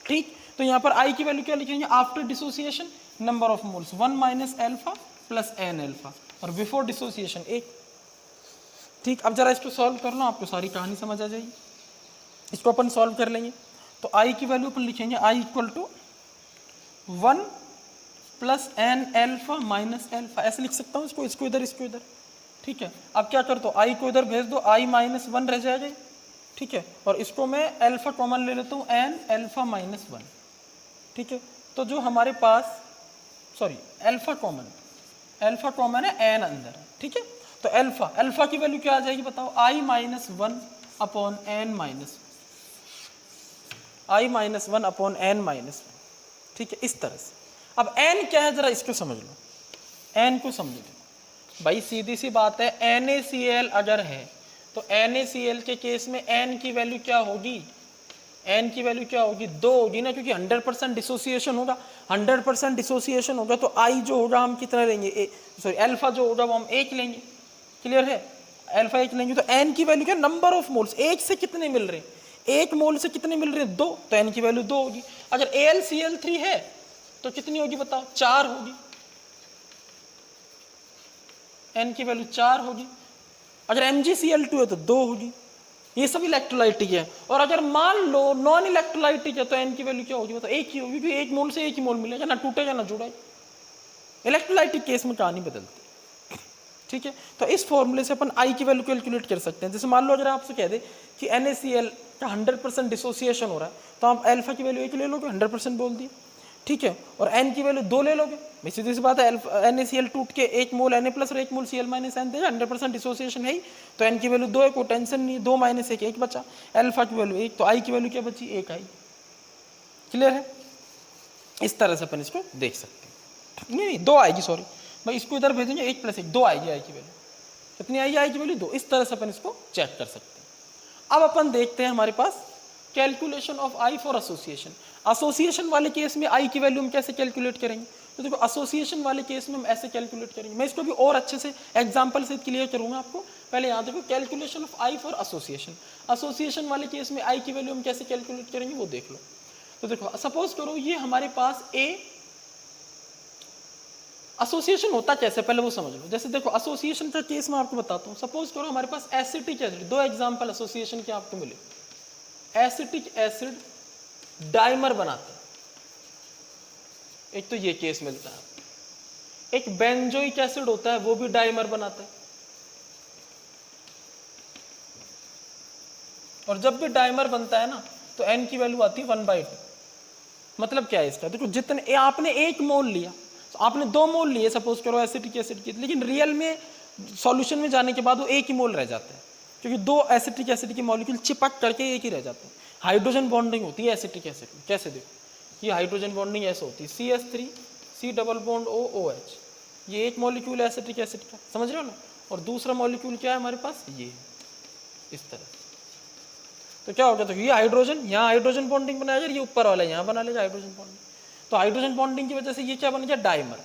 S1: ठीक, तो यहाँ पर आई की वैल्यू क्या लिखेंगे, after dissociation number of moles 1 minus alpha plus n alpha, और बिफोर डिसोसिएशन एक। ठीक, अब जरा इसको सॉल्व कर लो, आपको सारी कहानी समझ आ जाएगी। इसको अपन सॉल्व कर लेंगे, तो आई की वैल्यू अपन लिखेंगे i equal to 1 plus n alpha minus alpha, ऐसे लिख सकता हूँ इसको, इसको इधर इसको इधर। ठीक है, अब क्या कर दो, आई को इधर भेज दो, आई माइनस 1 रह जाएगा। ठीक है, और इसको मैं अल्फा कॉमन ले लेता हूँ, एन अल्फा माइनस 1। ठीक है, तो जो हमारे पास, सॉरी अल्फा कॉमन है, एन अंदर है। ठीक है, तो अल्फा की वैल्यू क्या आ जाएगी बताओ, आई माइनस 1 अपॉन एन माइनस, आई माइनस 1 अपॉन एन माइनस 1। ठीक है, इस तरह से। अब एन क्या है जरा इसको समझ लो, एन को समझो भाई, सीधी सी बात है, NaCl अगर है तो NaCl के केस में n की वैल्यू क्या होगी, n की वैल्यू क्या होगी, 2 होगी ना, क्योंकि 100% डिसोसिएशन होगा, 100% डिसोसिएशन होगा तो I जो होगा हम कितना लेंगे, सॉरी अल्फा जो होगा वो हम 1 लेंगे। क्लियर है, अल्फा 1 लेंगे तो n की वैल्यू क्या, नंबर ऑफ मोल्स, 1 से कितने मिल रहे हैं, 1 मोल से कितने मिल रहे हैं, 2, तो n की वैल्यू 2 होगी। अगर AlCl3 है तो कितनी होगी बताओ, 4 होगी, n की वैल्यू 4 होगी। अगर MgCl2 है तो 2 होगी। ये सब इलेक्ट्रोलाइटिक है, और अगर मान लो नॉन इलेक्ट्रोलाइटिक है तो n की वैल्यू क्या होगी मतलब 1 ही होगी, क्योंकि एक मोल से एक ही मोल मिलेगा, ना टूटेगा ना जुड़ेगा। इलेक्ट्रोलाइटिक केस में कहानी बदलती। ठीक है, तो इस फॉर्मूले से अपन I की वैल्यू कैलकुलेट कर सकते हैं। जैसे मान लो अगर आपसे कह दे कि NaCl का 100% डिसोसिएशन हो रहा है तो आप अल्फा की वैल्यू 1 ले लोगे, 100% बोल दिए। ठीक है, और n की वैल्यू 2 ले लोगे, भाई सीधी सी बात है, NaCl टूट के 1 मोल Na प्लस और 1 मोल Cl माइनस n देगा, 100% डिसोसिएशन है ही, तो n की वैल्यू 2 है, कोई टेंशन नहीं, 2 माइनस 1 1 बचा, अल्फा की वैल्यू 1, तो I की वैल्यू क्या बची, 1 आई। क्लियर है, इस तरह से अपन इसको देख सकते हैं। नहीं 2 आएगी, सॉरी भाई, इसको इधर भेजेंगे 1 प्लस 1 2 आएगी I की वैल्यू, कितनी आएगी I की वैल्यू 2। इस तरह से अपन इसको चेक कर सकते हैं। अब अपन देखते हैं हमारे पास calculation of I for association. Association वाले केस में I की वैल्यू हम कैसे कैलकुलेट करेंगे, तो देखो एसोसिएशन वाले केस में हम ऐसे कैलकुलेट करेंगे, मैं इसको भी और अच्छे से एग्जांपल से क्लियर करूंगा आपको। पहले यहाँ देखो calculation of I for association, association वाले केस में I की वैल्यू हम कैसे कैलकुलेट करेंगे वो देख लो। तो देखो सपोज करो ये हमारे पास A, एसोसिएशन होता कैसे पहले वो समझ लो। जैसे देखो एसोसिएशन का केस मैं आपको बताता हूँ, सपोज करो हमारे पास एसिटिक एसिड, 2 एग्जाम्पल एसोसिएशन के आपको मिले। एसिटिक एसिड डाइमर बनाते हैं, एक तो ये केस मिलता है। एक बेंजोइक एसिड होता है वो भी डाइमर बनाता है, और जब भी डाइमर बनता है ना तो n की वैल्यू आती है 1/2, मतलब क्या है इसका, देखो जितने आपने 1 मोल लिया, तो आपने 2 मोल लिए सपोज करो एसिटिक एसिड की, लेकिन रियल में सॉल्यूशन में जाने के बाद वो 1 ही मोल रह जाता है, क्योंकि 2 एसिटिक एसिड के मॉलिक्यूल चिपक करके 1 ही रह जाते हैं। हाइड्रोजन बॉन्डिंग होती है एसिटिक एसिड में, कैसे देखो, ये हाइड्रोजन बॉन्डिंग ऐसे होती है, CH3 C double bond OOH, ये एक मॉलिक्यूल है एसिटिक एसिड का, समझ रहे हो ना, और दूसरा मॉलिक्यूल क्या है हमारे पास, ये इस तरह। तो क्या होगा, तो ये हाइड्रोजन, यहाँ हाइड्रोजन बॉन्डिंग बनाया जाए, ये ऊपर वाला यहाँ बना लेगा हाइड्रोजन बॉन्डिंग, तो हाइड्रोजन बॉन्डिंग की वजह से ये क्या बन गया, डाइमर,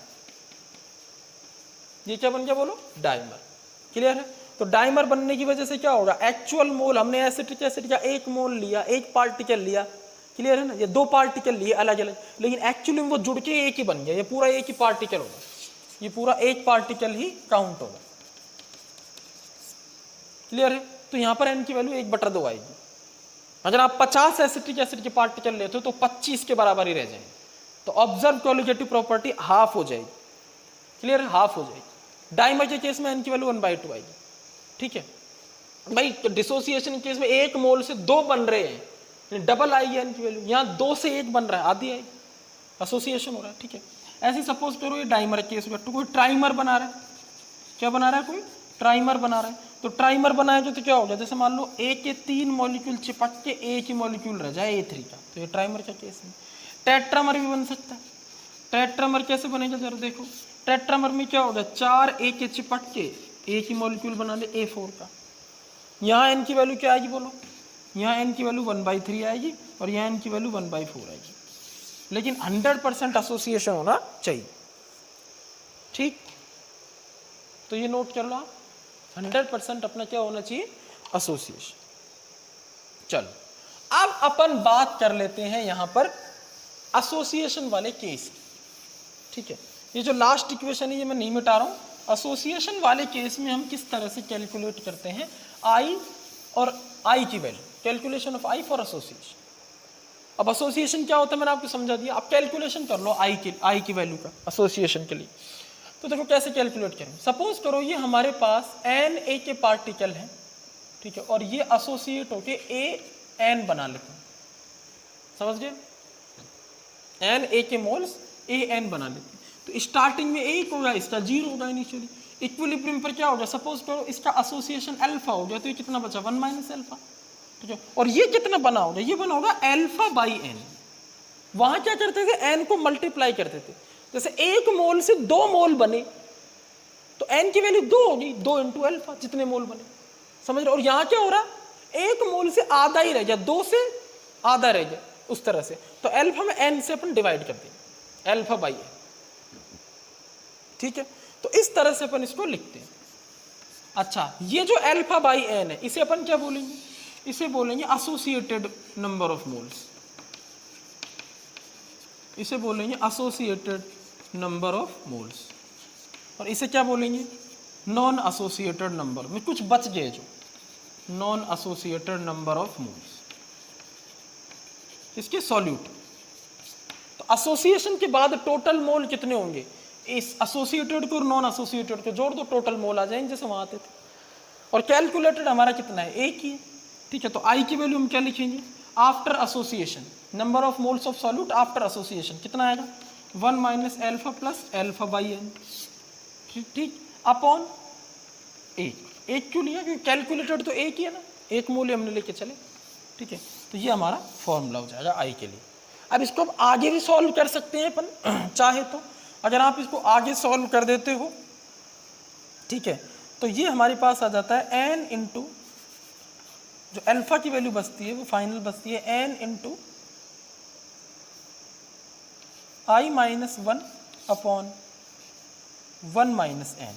S1: ये क्या बन गया बोलो, डाइमर। क्लियर है। तो डाइमर बनने की वजह से क्या होगा, एक्चुअल मोल हमने एसिटिक एसिड का 1 मोल लिया, 1 पार्टिकल लिया, क्लियर है ना, ये 2 पार्टिकल लिए अलग अलग, लेकिन एक्चुअली वो जुड़ के 1 ही बन गया, ये पूरा 1 ही पार्टिकल होगा, ये पूरा 1 पार्टिकल ही काउंट होगा। क्लियर है। तो यहाँ पर n की वैल्यू 1/2 आएगी। अगर आप 50 एसिटिक एसिड के पार्टिकल लेते हो तो 25 के बराबर ही रह जाएंगे, तो ऑब्जर्व कोलिगेटिव प्रॉपर्टी हाफ हो जाएगी। क्लियर है, हाफ हो जाएगी। डाइमर के केस में n की वैल्यू 1/2 आएगी। ठीक है भाई, तो डिसोसिएशन के केस में 1 मोल से 2 बन रहे हैं, डबल आएगी n की वैल्यू, यहाँ 2 से 1 बन रहा है, आधी आएगी, एसोसिएशन हो रहा है। ठीक है, ऐसे सपोज करो ये डाइमर केस में, तो कोई ट्राइमर बना रहा है, क्या बना रहा है, कोई ट्राइमर बना रहा है, तो ट्राइमर बनाएगा तो क्या होगा, जैसे मान लो A के 3 मॉलिक्यूल चिपक के एक ही मॉलिक्यूल रह जाए A3 का, तो ये ट्राइमर का केस है। टेट्रामर भी बन सकता है। टेट्रामर कैसे बनेगा जरा देखो, टेट्रामर में क्या होगा, 4 A के चिपक के एक ही मॉलिक्यूल बना ले A4 का, यहाँ n की वैल्यू क्या आएगी बोलो, यहाँ n की वैल्यू 1/3 आएगी और यहाँ n की वैल्यू 1/4 आएगी, लेकिन 100% एसोसिएशन होना चाहिए। ठीक, तो ये नोट कर लो आप, 100% अपना क्या होना चाहिए, एसोसिएशन। चलो अब अपन बात कर लेते हैं यहां पर एसोसिएशन वाले केस। ठीक है, ये जो लास्ट इक्वेशन है ये मैं नहीं मिटा रहा हूं। एसोसिएशन वाले केस में हम किस तरह से कैलकुलेट करते हैं आई और आई की value, calculation of I for association. अब एसोसिएशन क्या होता है मैंने आपको समझा दिया, अब कैलकुलेशन कर लो आई की वैल्यू का एसोसिएशन के लिए। तो देखो कैसे कैलकुलेट करें, सपोज करो ये हमारे पास एन ए के पार्टिकल हैं, ठीक है, और ये एसोसिएट होके ए एन बना लेते हैं, समझ गए, एन ए के मोल्स ए एन बना लेते हैं। तो स्टार्टिंग में 1 होगा, इसका 0 होगा इनिशियली। इक्विलिब्रियम पर क्या होगा, सपोज करो इसका एसोसिएशन अल्फा हो गया, तो ये कितना बचा 1 - अल्फा, ठीक है, और ये कितना बना होगा, ये बना होगा अल्फा/n। वहां क्या करते थे, n को मल्टीप्लाई करते थे, जैसे 1 मोल से 2 मोल बने तो n की वैल्यू 2 होगी, 2 × अल्फा, जितने मोल बने, समझ रहे। और यहाँ क्या हो रहा, 1 मोल से आधा ही रह गया, 2 से आधा रह गया, उस तरह से। तो अल्फा में n से अपन डिवाइड कर देंगे, अल्फा/n। ठीक है, तो इस तरह से अपन इसको लिखते हैं। अच्छा, ये जो अल्फा/n है इसे अपन क्या बोलेंगे, इसे बोलेंगे एसोसिएटेड नंबर ऑफ मोल्स, इसे बोलेंगे एसोसिएटेड नंबर ऑफ मोल्स। और इसे क्या बोलेंगे, नॉन एसोसिएटेड नंबर, में कुछ बच गए जो, non associated number of moles, इसके सॉल्यूट। तो एसोसिएशन के बाद टोटल मोल कितने होंगे, इस एसोसिएटेड को और नॉन एसोसिएटेड को जोड़ दो, टोटल मोल आ जाएंगे जैसे वहां आते थे। और कैलकुलेटेड हमारा कितना है, 1 ही है। ठीक है, तो आई की वैल्यू हम क्या लिखेंगे, after association, number of moles of solute after association कितना आएगा, 1 - अल्फा प्लस अल्फा/n। ठीक, अपॉन 1 क्यों लिया, क्योंकि कैलकुलेटेड तो 1 ही है ना, 1 मोल हमने लेके चले। ठीक है, तो ये हमारा फॉर्मूला हो जाएगा आई के लिए। अब इसको अब आगे भी सॉल्व कर सकते हैं अपन चाहे तो, अगर आप इसको आगे सॉल्व कर देते हो, ठीक है, तो ये हमारे पास आ जाता है n इंटू, जो अल्फा की वैल्यू बचती है वो फाइनल बचती है n into I - 1 upon 1 - n,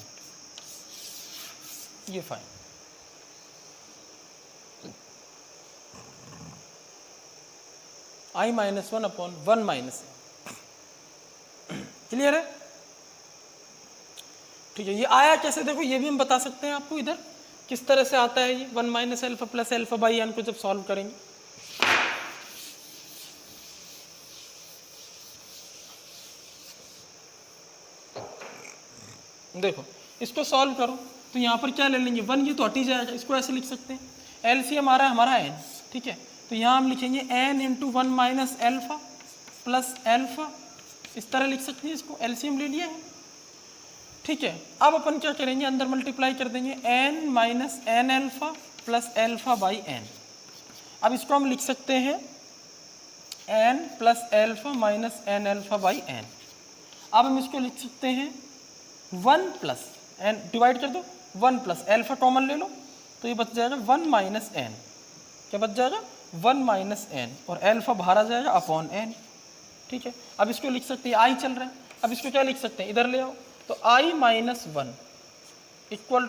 S1: ये fine. I - 1 upon 1 - n, clear है। ठीक है, ये आया कैसे देखो, ये भी हम बता सकते हैं आपको, इधर किस तरह से आता है ये 1 - अल्फा प्लस अल्फा/n को जब सॉल्व करेंगे। देखो इसको सॉल्व करो तो यहाँ पर क्या ले लेंगे, 1, ये तो हट ही जाएगा, इसको ऐसे लिख सकते हैं, एलसीएम आ रहा है हमारा n। ठीक है, तो यहाँ हम लिखेंगे n into 1 - alpha plus alpha, इस तरह लिख सकते हैं इसको, एलसीएम ले लिया है। ठीक है, अब अपन क्या करेंगे, अंदर मल्टीप्लाई कर देंगे n minus n alpha plus alpha by n. अब इसको हम लिख सकते हैं n plus alpha minus n alpha by n. अब हम इसको लिख सकते हैं 1 प्लस एन, डिवाइड कर दो, 1 प्लस एल्फा कॉमन ले लो तो ये बच जाएगा 1 माइनस एन। क्या बच जाएगा, 1 माइनस एन, और एल्फा बाहर आ जाएगा अपॉन एन। ठीक है, अब इसको लिख सकते हैं, आई चल रहा है, अब इसको क्या लिख सकते हैं, इधर ले आओ, तो i minus one equal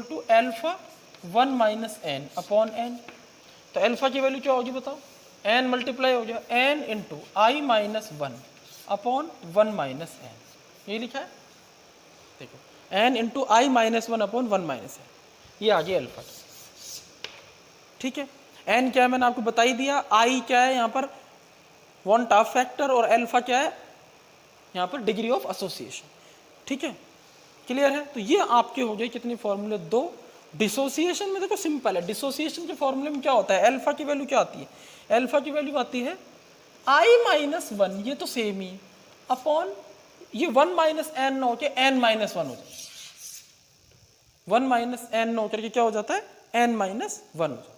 S1: to alpha 1 minus n upon n. तो एल्फा की वैल्यू क्या होगी बताओ, एन मल्टीप्लाई हो गया n into i minus one upon 1 minus n, ये लिखा है, देखो n into i minus one upon 1 minus n, ये आ गया एल्फा। ठीक है, एन क्या है मैंने आपको बता ही दिया, आई क्या है यहाँ पर वन टॉप फैक्टर, और एल्फा क्या है यहाँ पर डिग्री ऑफ एसोसिएशन। ठीक है, क्लियर है। तो ये आपके हो गए कितने फॉर्मूले, 2। डिसोसिएशन में देखो सिंपल है, डिसोसिएशन के फॉर्मूले में क्या होता है, एल्फा की वैल्यू क्या आती है, एल्फा की वैल्यू आती है आई माइनस वन, ये तो सेम ही है, अपॉन ये 1 माइनस एन न होकर एन माइनस वन हो जाता है, 1 माइनस एन न होकर के क्या हो जाता है, एन माइनस वन हो जाता है।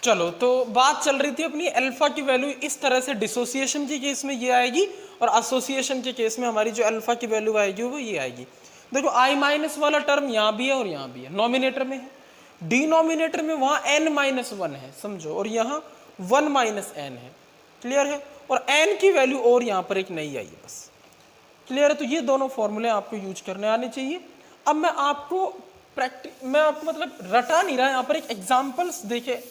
S1: चलो, तो बात चल रही थी अपनी अल्फा की वैल्यू इस तरह से डिसोसिएशन के केस में ये आएगी, और एसोसिएशन के केस में हमारी जो अल्फा की वैल्यू आएगी वो ये आएगी। देखो आई माइनस वाला टर्म यहाँ भी है और यहाँ भी है, नॉमिनेटर में है, डिनोमिनेटर में वहाँ एन माइनस वन है समझो, और यहाँ 1 माइनस एन है, क्लियर है, और एन की वैल्यू और यहाँ पर एक नई आई है, बस क्लियर है। तो ये दोनों फॉर्मूले आपको यूज करने आने चाहिए। अब मैं आपको मतलब रटा नहीं रहा, यहाँ पर एक एग्जाम्पल्स देखे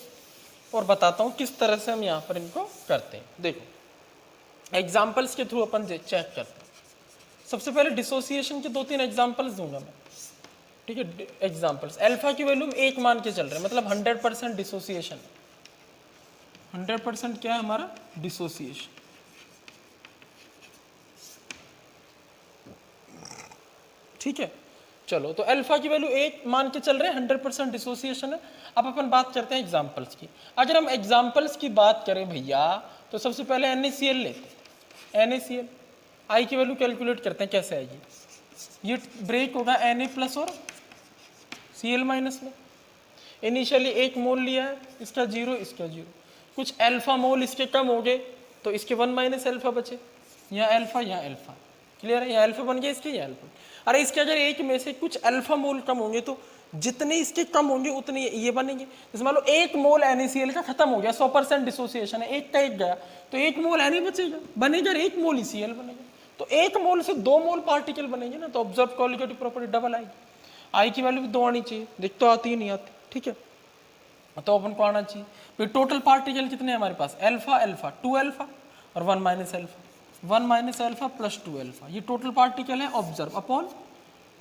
S1: और बताता हूँ किस तरह से हम यहाँ पर इनको करते हैं। देखो एग्जाम्पल्स के थ्रू अपन चेक करते हैं। सबसे पहले डिसोसिएशन के 2-3 एग्जाम्पल्स दूंगा मैं, ठीक है। एग्जाम्पल्स, अल्फा की वैल्यू 1 मान के चल रहे हैं, मतलब 100% डिसोसिएशन, 100% क्या है हमारा डिसोसिएशन। ठीक है, चलो तो अल्फा की वैल्यू 1 मान के चल रहे हैं, 100% डिसोसिएशन है। अब अपन बात करते हैं एग्जाम्पल्स की। अगर हम एग्जाम्पल्स की बात करें भैया, तो सबसे पहले NaCl लेते हैं, NaCl आई की वैल्यू कैलकुलेट करते हैं, कैसे आएगी, ये ब्रेक होगा Na प्लस और Cl माइनस में। इनिशियली 1 मोल लिया है, इसका 0, इसका 0, कुछ अल्फा मोल इसके कम हो गए तो इसके 1 माइनस अल्फा बचे, यहाँ अल्फा यहाँ अल्फा, क्लियर है, यहाँ अल्फा बन गया, इसके यहाँ अल्फा। अरे इसके अगर एक में से कुछ अल्फा मोल कम होंगे तो जितने इसके कम होंगे उतने ये बनेंगे। जैसे मान लो 1 मोल NaCl का खत्म हो गया, 100% डिसोसिएशन है, एक का एक गया तो 1 मोल Na बचेगा, बनेगा, 1 मोल ही Cl बनेगा, तो 1 मोल से 2 मोल पार्टिकल बनेंगे ना, तो ऑब्जर्व कॉलिगेटिव प्रॉपर्टी डबल आएगी। आई की वैल्यू भी 2 आनी चाहिए, देख तो आती ही नहीं आती, ठीक है, तो अपन को आना चाहिए। फिर टोटल पार्टिकल कितने हैं हमारे पास, अल्फा अल्फा 2 अल्फा और 1 minus alpha, 1 minus alpha plus 2 alpha, ये टोटल पार्टिकल है। ऑब्जर्व अपॉन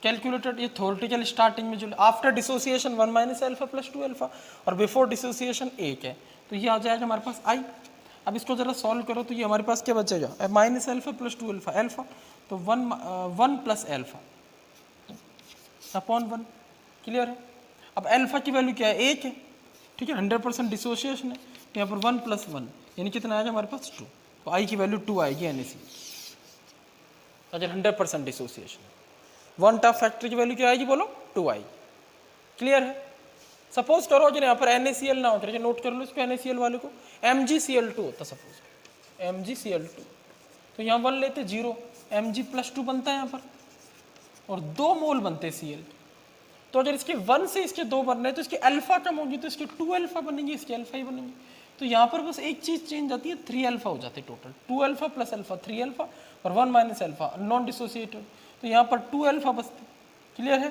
S1: कैलकुलेटेड, ये थ्योरेटिकल स्टार्टिंग में जो after dissociation 1 minus alpha plus 2 alpha और बिफोर डिसोसिएशन 1 है, तो ये आ जाएगा हमारे पास आई। अब इसको जरा सॉल्व करो तो ये हमारे पास क्या बचेगा, minus alpha plus 2 alpha alpha, तो 1 प्लस अल्फा अपॉन 1, क्लियर है। अब अल्फा की वैल्यू क्या है, 1 है, ठीक है, 100% डिसोसिएशन है, तो यहाँ पर 1 प्लस 1 यानी कितना आएगा हमारे पास 2, तो आई की वैल्यू 2 आएगी NaCl, अगर 100% डिसोसिएशन। 1 टॉप फैक्टर की वैल्यू क्या आएगी बोलो, 2 आई, क्लियर है। सपोज करो अगर यहाँ पर NaCl ना हो करके, नोट कर लो इसको, NaCl वाले को MgCl2 होता, सपोज MgCl2, तो यहाँ 1 लेते 0, Mg प्लस 2 बनता है यहाँ पर, और 2 मोल बनते Cl। तो अगर इसके 1 से इसके 2 बन रहे हैं तो इसके अल्फा कम होगी तो इसके 2 अल्फा बनेंगे, इसके अल्फा ही बनेंगे। तो यहाँ पर बस एक चीज चेंज आती है, 3 अल्फा हो जाते total, 2 alpha plus alpha 3 alpha और 1 माइनस अल्फा नॉन डिसोसिएटेड, तो यहाँ पर 2 अल्फा बचते, क्लियर है।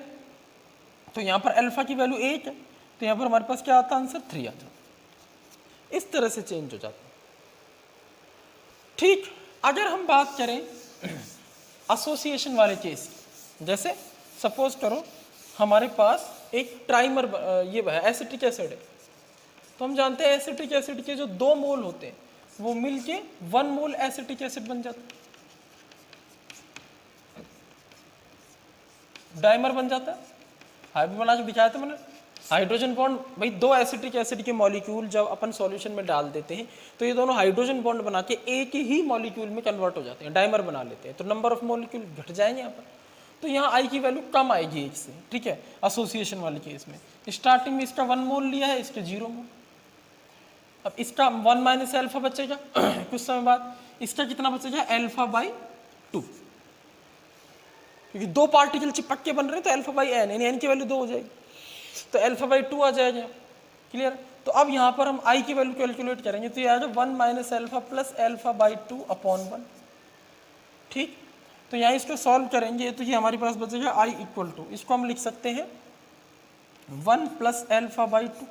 S1: तो यहाँ पर अल्फा की वैल्यू 1 है, तो यहाँ पर हमारे पास क्या आता है आंसर, 3 आता है। इस तरह से चेंज हो जाता है, ठीक। अगर हम बात करें एसोसिएशन वाले केस, जैसे सपोज करो हमारे पास एक ट्राइमर ये है, एसिटिक एसिड है, तो हम जानते हैं एसिटिक एसिड के जो 2 मोल होते हैं वो मिलके 1 मोल एसिटिक एसिड बन जाता है, डाइमर बन जाता है, हाइब्रिड बना के दिखाया था मैंने। हाइड्रोजन बॉन्ड, भाई दो एसिटिक एसिड के मॉलिक्यूल जब अपन सॉल्यूशन में डाल देते हैं तो ये दोनों हाइड्रोजन बॉन्ड बना के एक ही मॉलिक्यूल में कन्वर्ट हो जाते हैं, डाइमर बना लेते हैं, तो नंबर ऑफ मॉलिक्यूल घट जाएंगे यहाँ पर। तो यहाँ आई की वैल्यू कम आएगी एक से, ठीक है, एसोसिएशन वाले केस में। स्टार्टिंग में इसका 1 मोल लिया है, इसके 0 मोल। अब इसका 1 माइनस एल्फा बचेगा कुछ समय बाद, इसका कितना बचेगा एल्फा बाई 2, क्योंकि दो पार्टिकल चिपक के बन रहे हैं तो एल्फा बाई एन, यानी एन की वैल्यू 2 हो जाएगी, तो एल्फा बाई 2 आ जाएगा। क्लियर। तो अब यहाँ पर हम आई की वैल्यू कैलकुलेट करेंगे तो ये आएगा 1 minus alpha plus alpha by 2 upon 1। ठीक, तो यहाँ इसको सॉल्व करेंगे तो ये हमारे पास बचेगा आई इक्वल टू, इसको हम लिख सकते हैं 1 प्लस एल्फा बाई 2।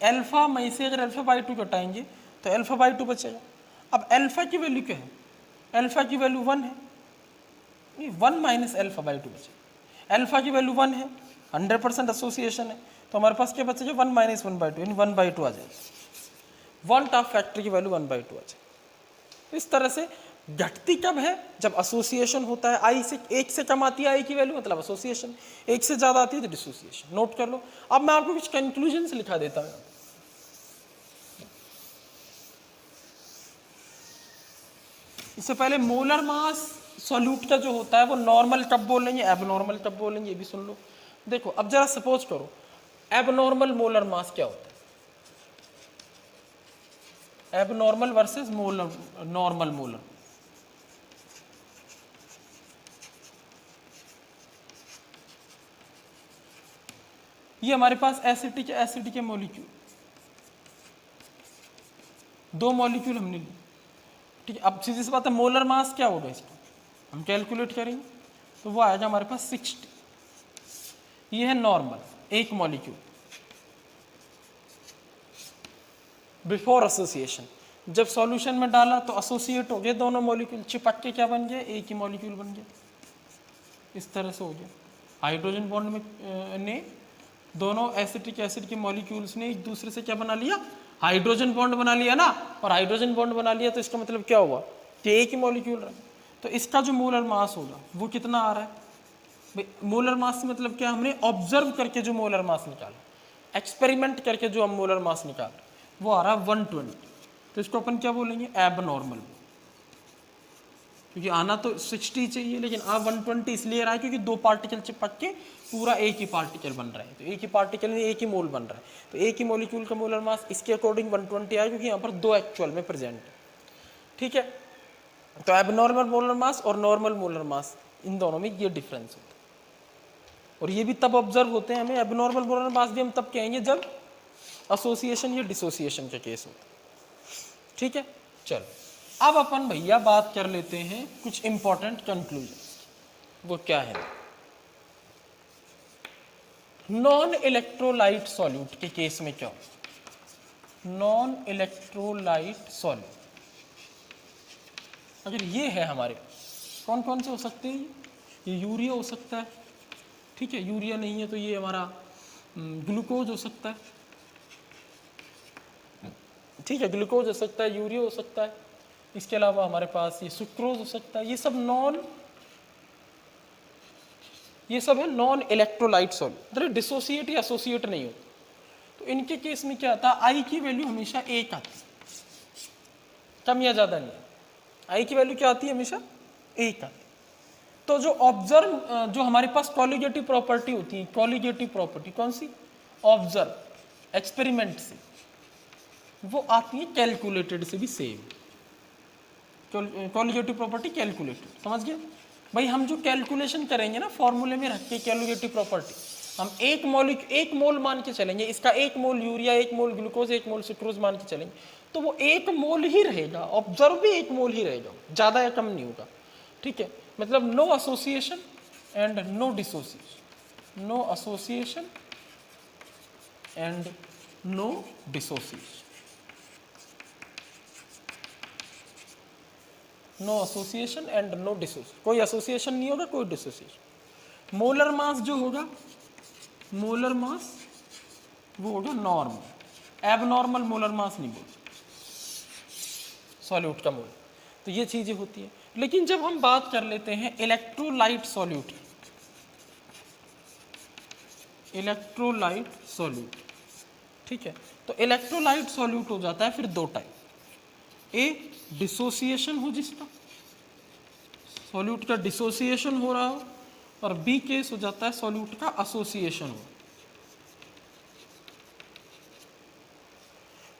S1: एल्फा में से अगर एल्फा बाई 2 घटाएंगे तो एल्फा बाई 2 बचेगा। अब एल्फा की वैल्यू क्या है, एल्फा की वैल्यू 1 है, 1 माइनस एल्फा बाई 2 बचेगा। एल्फा की वैल्यू 1 है, 100% एसोसिएशन है, तो हमारे पास क्या बचेगा 1 माइनस 1 बाई 2, यानी 1 बाई 2 आ जाएगा। वन टॉप फैक्टर की वैल्यू 1 बाई 2 आ जाएगी। इस तरह से घटती कब है, जब एसोसिएशन होता है। आई से एक से कम आती है आई की वैल्यू, मतलब एसोसिएशन, एक से ज्यादा आती है तो डिसोसिएशन। नोट कर लो। अब मैं आपको कुछ कंक्लूजन लिखा देता हूं। इससे पहले मोलर मास सॉल्यूट का जो होता है वो नॉर्मल कब बोलेंगे, एबनॉर्मल कब बोलेंगे, ये भी सुन लो। देखो अब जरा सपोज करो, एबनॉर्मल मोलर मास क्या होता है, abnormal versus molar, normal molar. ये हमारे पास एसिड के मॉलिक्यूल, दो मॉलिक्यूल हमने लिए, ठीक है। अब सीधी सी बात है, मोलर मास क्या होगा इसका हम कैलकुलेट करेंगे तो वो आएगा हमारे पास 60। ये है नॉर्मल, एक मॉलिक्यूल बिफोर एसोसिएशन। जब सॉल्यूशन में डाला तो एसोसिएट हो गए दोनों मॉलिक्यूल, चिपक के क्या बन गया, एक ही मॉलिक्यूल बन गया। इस तरह से हो गया। हाइड्रोजन बॉन्ड में ने दोनों एसिटिक एसिड के मॉलिक्यूल्स ने एक दूसरे से क्या बना लिया, हाइड्रोजन बॉन्ड बना लिया ना। और हाइड्रोजन बॉन्ड बना लिया तो इसका मतलब क्या हुआ कि एक ही मॉलिक्यूल रहा। तो इसका जो मोलर मास होगा वो कितना आ रहा है भाई। मोलर मास से मतलब क्या, हमने ऑब्जर्व करके जो मोलर मास निकाला, एक्सपेरिमेंट करके जो हम मोलर मास निकाला वो आ रहा है 120। तो इसको अपन क्या बोलेंगे, एबनॉर्मल, क्योंकि आना तो 60 चाहिए लेकिन आ 120 इसलिए रहा है क्योंकि दो पार्टिकल चिपक के पूरा एक ही पार्टिकल बन रहा है। तो एक ही पार्टिकल में एक ही मोल बन रहा है, तो एक ही मॉलिक्यूल का मोलर मास इसके अकॉर्डिंग 120 आया, क्योंकि यहाँ पर दो एक्चुअल में प्रेजेंट है। ठीक है, तो एबनॉर्मल मोलर मास और नॉर्मल मोलर मास, इन दोनों में ये डिफरेंस होता है। और ये भी तब ऑब्जर्व होते हैं हमें, एबनॉर्मल मोलर मास भी हम तब कहेंगे जब एसोसिएशन या डिसोसिएशन का केस होता है। ठीक है, चलो अब अपन भैया बात कर लेते हैं कुछ इंपॉर्टेंट कंक्लूजन। वो क्या है, नॉन इलेक्ट्रोलाइट सॉल्यूट के केस में क्या हो, नॉन इलेक्ट्रोलाइट सॉल्यूट अगर ये है हमारे कौन कौन से हो सकते हैं, ये यूरिया हो सकता है, ठीक है। यूरिया नहीं है तो ये हमारा ग्लूकोज हो सकता है, ठीक है, ग्लूकोज हो सकता है, यूरिया हो सकता है। इसके अलावा हमारे पास ये सुक्रोज हो सकता है। ये सब है नॉन इलेक्ट्रोलाइट सॉल्यूट, डिसोसिएट या एसोसिएट नहीं होता। तो इनके केस में क्या आता है, आई की वैल्यू हमेशा एक आती है, कम या ज्यादा नहीं। आई की वैल्यू क्या आती है, हमेशा एक आती है। तो जो ऑब्जर्व, जो हमारे पास कॉलिगेटिव प्रॉपर्टी होती है, कॉलिगेटिव प्रॉपर्टी कौन सी, ऑब्जर्व एक्सपेरिमेंट से, वो आती है कैलकुलेटेड से भी सेम। कॉलिगेटिव प्रॉपर्टी कैलकुलेटेड, समझ गए भाई। हम जो कैलकुलेशन करेंगे ना फॉर्मूले में रख के कॉलिगेटिव प्रॉपर्टी, हम एक मोल मान के चलेंगे, इसका एक मोल यूरिया, एक मोल ग्लूकोज, एक मोल सुक्रोज मान के चलेंगे, तो वो एक मोल ही रहेगा, ऑब्जर्व भी एक मोल ही रहेगा, ज्यादा या कम नहीं होगा। ठीक है, मतलब no association and no dissociation, no association and no dissociation, no association and no dissociation, कोई एसोसिएशन नहीं होगा, कोई डिसोसिएशन। मोलर मास जो होगा, मोलर मास वो होगा नॉर्मल, एबनॉर्मल मोलर मास नहीं बोलते सॉल्यूट का मोल। तो ये चीजें होती है। लेकिन जब हम बात कर लेते हैं इलेक्ट्रोलाइट सॉल्यूट, इलेक्ट्रोलाइट सॉल्यूट, ठीक है, तो इलेक्ट्रोलाइट सॉल्यूट हो जाता है फिर दो टाइप, ए डिसोसिएशन हो जिसका, सॉल्यूट का डिसोसिएशन हो रहा हो, और बी केस हो जाता है सॉल्यूट का एसोसिएशन हो।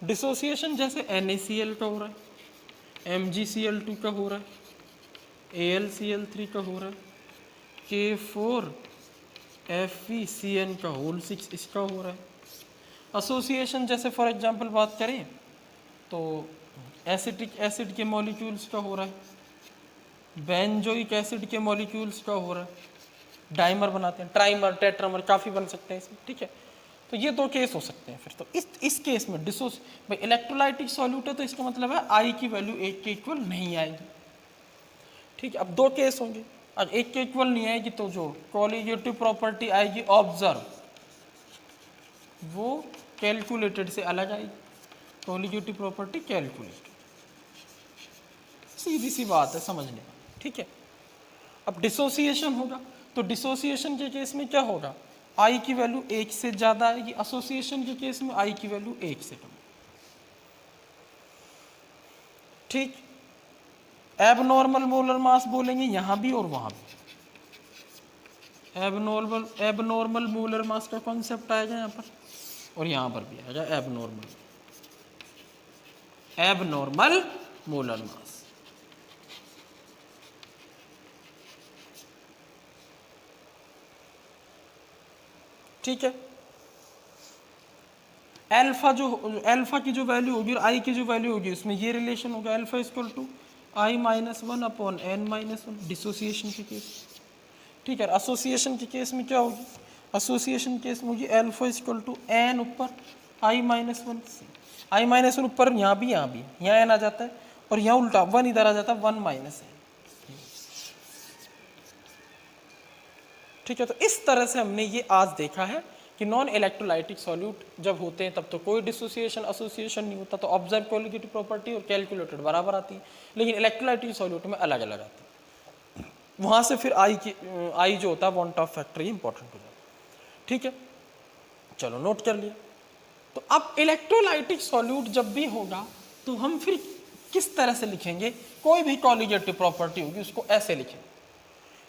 S1: डिसोसिएशन जैसे NaCl का हो रहा है, MgCl2 का हो रहा है, AlCl3 का हो रहा है, K4FeCN का होल 6 इसका हो रहा है। एसोसिएशन जैसे फॉर एग्जांपल बात करें तो एसिटिक एसिड के मॉलिक्यूल्स का हो रहा है, बेंजोइक एसिड के मॉलिक्यूल्स का हो रहा है, डाइमर बनाते हैं, ट्राइमर टेट्रामर काफ़ी बन सकते हैं इसमें, ठीक है। तो ये दो केस हो सकते हैं फिर। तो इस केस में भाई इलेक्ट्रोलाइटिक सॉल्यूट है तो इसका मतलब है आई की वैल्यू एक के इक्वल नहीं आएगी, ठीक है। अब दो केस होंगे, अब एक के इक्वल नहीं आएगी तो जो कॉलिगेटिव प्रॉपर्टी आएगी ऑब्जर्व, वो कैलकुलेटेड से अलग आएगी, कॉलिगेटिव प्रॉपर्टी कैलकुलेटेड, सीधी सी बात है समझने में, ठीक है। अब डिसोसिएशन होगा तो डिसोसिएशन के केस में क्या होगा, आई की वैल्यू एक से ज्यादा आएगी, एसोसिएशन के केस में आई की वैल्यू एक से कम, ठीक। एबनॉर्मल मोलर मास बोलेंगे यहां भी और वहां भी, एबनॉर्मल मोलर मास का कॉन्सेप्ट आएगा यहां पर और यहां पर भी आएगा एबनॉर्मल मोलर मास, ठीक है। अल्फा की जो वैल्यू होगी और आई की जो वैल्यू होगी उसमें ये रिलेशन होगा, alpha equal to I-1/n-1 dissociation के केस, ठीक है। एसोसिएशन के केस में क्या होगी, एसोसिएशन केस में होगी अल्फा इक्वल टू n ऊपर I-1, I-1 ऊपर यहाँ भी यहाँ n आ जाता है और यहाँ उल्टा 1 इधर आ जाता है 1 - n, ठीक है। तो इस तरह से हमने ये आज देखा है कि नॉन इलेक्ट्रोलाइटिक सॉल्यूट जब होते हैं तब तो कोई डिसोसिएशन एसोसिएशन नहीं होता, तो ऑब्जर्व कॉलिगेटिव प्रॉपर्टी और कैलकुलेटेड बराबर आती है, लेकिन इलेक्ट्रोलाइटिक सॉल्यूट में अलग अलग आती है। वहां से फिर आई जो होता है वॉन्ट ऑफ फैक्टर इंपॉर्टेंट हो जाता है, ठीक है। चलो नोट कर लिया। तो अब इलेक्ट्रोलाइटिक सॉल्यूट जब भी होगा तो हम फिर किस तरह से लिखेंगे, कोई भी कॉलिगेटिव प्रॉपर्टी होगी उसको ऐसे लिखेंगे।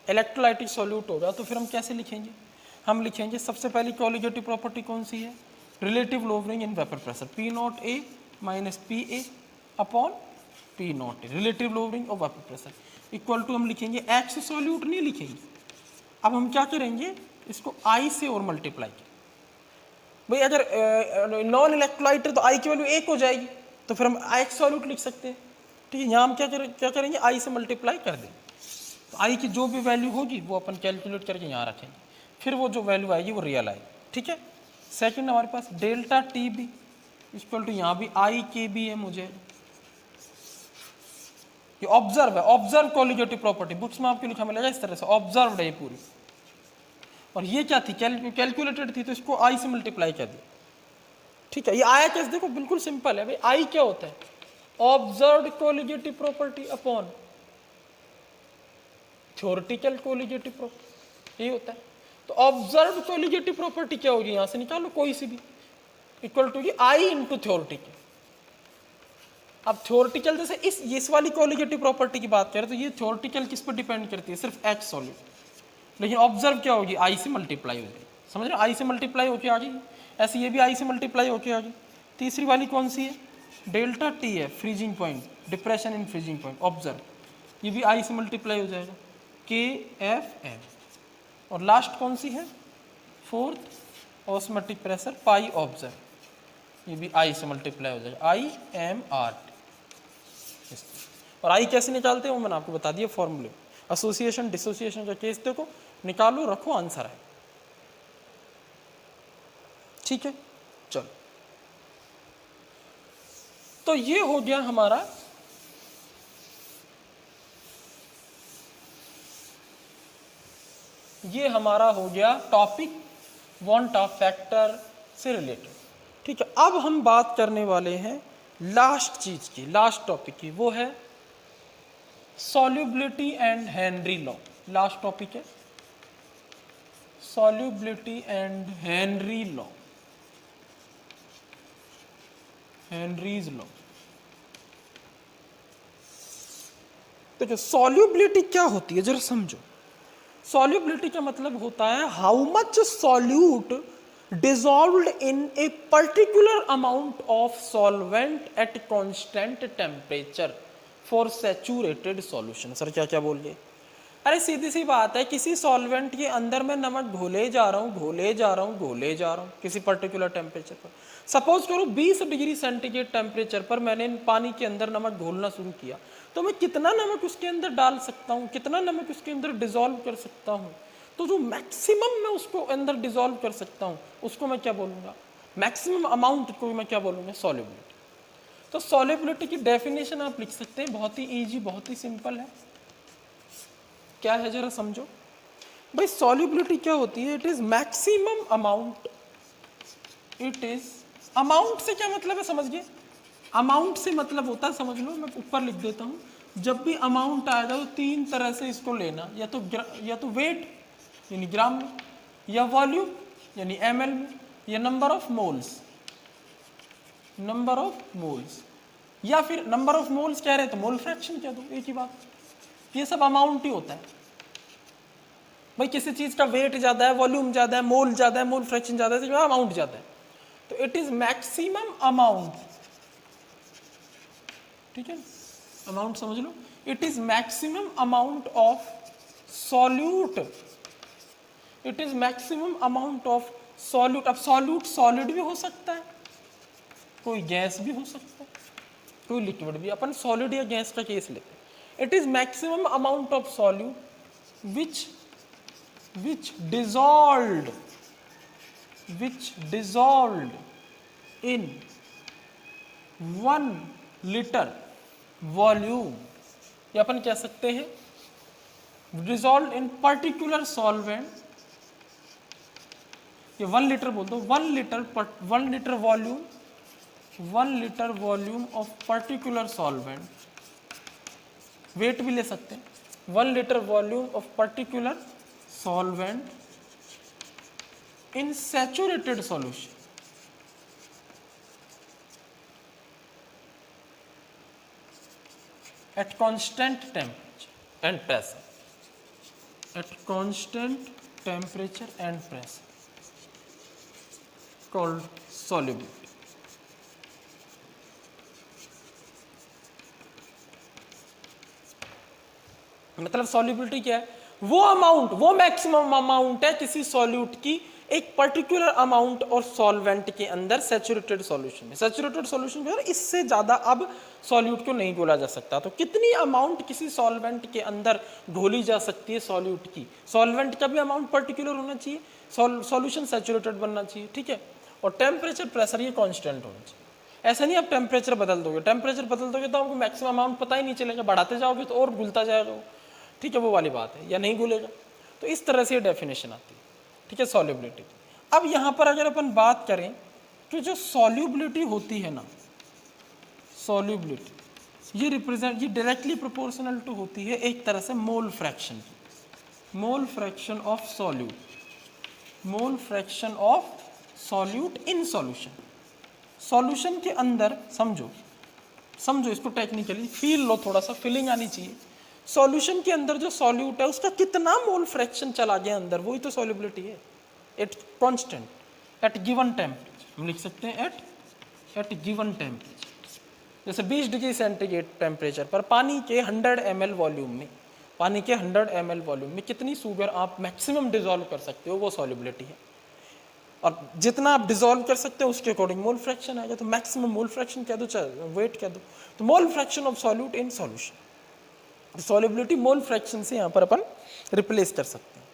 S1: इलेक्ट्रोलाइटिक सॉल्यूट होगा तो फिर हम कैसे लिखेंगे, हम लिखेंगे सबसे पहली कॉलिगेटिव प्रॉपर्टी कौन सी है, relative lowering in vapour pressure P0A minus PA upon P0A, relative lowering of vapour pressure equal to हम लिखेंगे एक्स सॉल्यूट नहीं लिखेंगे, अब हम क्या करेंगे इसको I से और मल्टीप्लाई करें। भाई अगर नॉन इलेक्ट्रोलाइट है तो I की वैल्यू 1 हो जाएगी तो फिर हम एक्स सॉल्यूट लिख सकते हैं, ठीक है। यहाँ हम क्या करेंगे I से मल्टीप्लाई कर देंगे, तो आई की जो भी वैल्यू होगी वो अपन कैलकुलेट करके यहाँ रखेंगे, फिर वो जो वैल्यू आएगी वो रियल आएगी, ठीक है। सेकंड हमारे पास delta T b equal to यहाँ भी आई के बी है, मुझे ये ऑब्जर्व है, ऑब्जर्व कॉलिगेटिव प्रॉपर्टी बुक्स में आपको लिखा मिलेगा इस तरह से, ऑब्जर्व है ये पूरी, और ये क्या थी कैलकुलेटेड थी तो इसको आई से मल्टीप्लाई कर दिया, ठीक है। ये आया कैसे देखो बिल्कुल सिंपल है भाई, आई क्या होता है observe colligative property upon theoretical colligative property, ये होता है। तो ऑब्जर्व कॉलिगेटिव प्रॉपर्टी क्या होगी, यहां से निकालो कोई सी भी, equal to i into theoretical. अब थ्योरेटिकल जैसे इस वाली कॉलिगेटिव प्रॉपर्टी की बात करें तो ये थ्योरेटिकल किस पर डिपेंड करती है, सिर्फ एच सॉल्यूट, लेकिन ऑब्जर्व क्या होगी आई से मल्टीप्लाई होगी, समझ रहे हो, आई से मल्टीप्लाई होके आ गई, ऐसे ये भी आई से मल्टीप्लाई होके आ गई। तीसरी वाली कौन सी है, डेल्टा टी है freezing point, depression in freezing point, observe, ये भी आई से मल्टीप्लाई हो जाएगा KFM, और लास्ट कौन सी है fourth osmotic pressure pi observe, ये भी आई से मल्टीप्लाई हो जाएगा IMRT। और आई कैसे निकालते हैं वो मैंने आपको बता दिया फॉर्मूले, एसोसिएशन डिसोसिएशन का केस देखो निकालो रखो आंसर है, ठीक है। चलो तो ये हो गया हमारा हो गया टॉपिक वांट ऑफ फैक्टर से रिलेटेड, ठीक है। अब हम बात करने वाले हैं लास्ट चीज की, लास्ट टॉपिक की, वो है solubility and Henry law, last topic है, solubility and Henry law, Henry's law. देखो सॉल्युबिलिटी क्या होती है जरा समझो। सॉल्युबिलिटी का मतलब होता है how much solute dissolved in a particular amount of solvent at constant temperature for saturated solution. Sir क्या क्या बोल गए? अरे सीधी सी बात है, किसी सॉल्वेंट के अंदर मैं नमक घोले जा रहा हूँ, घोले जा रहा हूँ, घोले जा रहा हूँ किसी पर्टिकुलर टेम्परेचर पर। सपोज करो 20 डिग्री सेंटीग्रेड टेम्परेचर पर मैंने पानी के अंदर नमक घोलना शुरू किया, तो मैं कितना नमक उसके अंदर डाल सकता हूँ, कितना नमक उसके अंदर डिजॉल्व कर सकता हूँ? तो जो मैक्सिमम मैं उसको अंदर डिजॉल्व कर सकता हूँ उसको मैं क्या बोलूँगा? मैक्सिमम अमाउंट को मैं क्या बोलूँगा? सॉल्युबिलिटी। तो सॉल्युबिलिटी की डेफिनेशन आप लिख सकते हैं, बहुत ही ईजी, बहुत ही सिंपल है। क्या है जरा समझो भाई। सॉल्युबिलिटी क्या होती है? It is maximum amount, it is amount से क्या मतलब है समझिए। अमाउंट से मतलब होता है, समझ लो, मैं ऊपर लिख देता हूँ, जब भी अमाउंट आएगा तो तीन तरह से इसको लेना, या तो वेट यानी ग्राम में, या वॉल्यूम यानी ml में, या number of moles, number of moles, या फिर नंबर ऑफ मोल्स कह रहे तो मोल फ्रैक्शन कह दो, एक ही बात। ये सब अमाउंट ही होता है भाई। किसी चीज का वेट ज्यादा है, वॉल्यूम ज्यादा है, मोल ज्यादा है, मोल फ्रैक्शन ज्यादा है, तो अमाउंट ज्यादा है, तो इट इज मैक्सिमम अमाउंट। ठीक है, अमाउंट समझ लो। It is maximum amount of solute, it is maximum amount of solute. अब सॉल्यूट सॉलिड भी हो सकता है, कोई गैस भी हो सकता है, कोई लिक्विड भी। अपन सॉलिड या गैस का केस लेते हैं। It is maximum amount of solute which dissolved in 1 liter volume, या अपन कह सकते हैं डिजॉल्व इन पर्टिकुलर सॉल्वेंट। ये 1 लीटर बोल दो, 1 litre volume, 1 litre volume of particular solvent. Weight भी ले सकते हैं, 1 litre volume of particular solvent in saturated solution at constant temperature and pressure, at constant temperature and pressure, called solubility। मतलब solubility क्या है? वो अमाउंट, वो मैक्सिमम अमाउंट है किसी सॉल्यूट की एक पर्टिकुलर अमाउंट और सॉल्वेंट के अंदर सैचुरेटेड सॉल्यूशन में। सैचुरेटेड सॉल्यूशन के अंदर इससे ज़्यादा अब सॉल्यूट को नहीं घोला जा सकता। तो कितनी अमाउंट किसी सॉल्वेंट के अंदर घोली जा सकती है सॉल्यूट की? सॉल्वेंट का भी अमाउंट पर्टिकुलर होना चाहिए, सॉल्यूशन सैचुरेटेड बनना चाहिए, ठीक है। और टेम्परेचर, प्रेशर ये कॉन्स्टेंट होना चाहिए। ऐसा नहीं आप टेम्परेचर बदल दोगे, टेम्परेचर बदल दोगे तो आपको मैक्सिमम अमाउंट पता ही नहीं चलेगा, बढ़ाते जाओगे तो और घुलता जाएगा, ठीक है, वो वाली बात है, या नहीं घुलेगा। तो इस तरह से ये डेफिनेशन आती है, ठीक है, सॉल्युबिलिटी। अब यहाँ पर अगर अपन बात करें कि जो सॉल्युबिलिटी होती है ना, सॉल्युबिलिटी ये रिप्रेजेंट, ये डायरेक्टली प्रोपोर्शनल टू होती है एक तरह से मोल फ्रैक्शन की, मोल fraction of solute, mole fraction of solute in solution. Solution के अंदर समझो, समझो इसको टेक्निकली, फील लो, थोड़ा सा फीलिंग आनी चाहिए। सॉल्यूशन के अंदर जो सॉल्यूट है उसका कितना मोल फ्रैक्शन चला गया अंदर, वही तो सॉल्युबिलिटी है। At constant, at given temperature, हम लिख सकते हैं एट गिवन टेम्परेचर। जैसे 20 डिग्री सेंटीग्रेड टेम्परेचर पर पानी के 100 ml वॉल्यूम में, पानी के 100 ml वॉल्यूम में कितनी शुगर आप मैक्सिमम डिजॉल्व कर सकते हो, वो सॉल्युबिलिटी है। और जितना आप डिजॉल्व कर सकते हो उसके अकॉर्डिंग मोल फ्रैक्शन आएगा। तो मैक्सिमम मोल फ्रैक्शन कह दो, चाहे वेट कह दो, तो मोल fraction of solute in solution. Solubility mole fraction से यहाँ पर अपन रिप्लेस कर सकते हैं,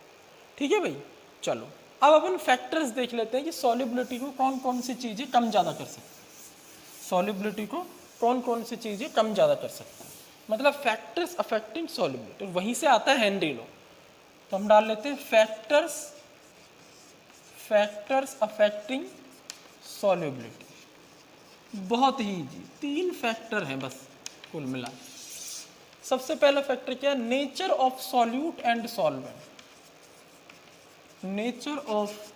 S1: ठीक है भाई। चलो अब अपन फैक्टर्स देख लेते हैं कि सॉल्युबिलिटी को कौन कौन सी चीज़ें कम ज़्यादा कर सकते हैं, सॉल्युबिलिटी को कौन कौन सी चीज़ें कम ज़्यादा कर सकते हैं, मतलब फैक्टर्स अफेक्टिंग सॉल्युबिलिटी। वहीं से आता है हेनरी लॉ, तो हम डाल लेते हैं फैक्टर्स अफेक्टिंग सॉल्युबिलिटी। बहुत ही इजी, 3 फैक्टर हैं बस कुल मिला। सबसे पहला फैक्टर क्या है, nature of solute and solvent. Nature of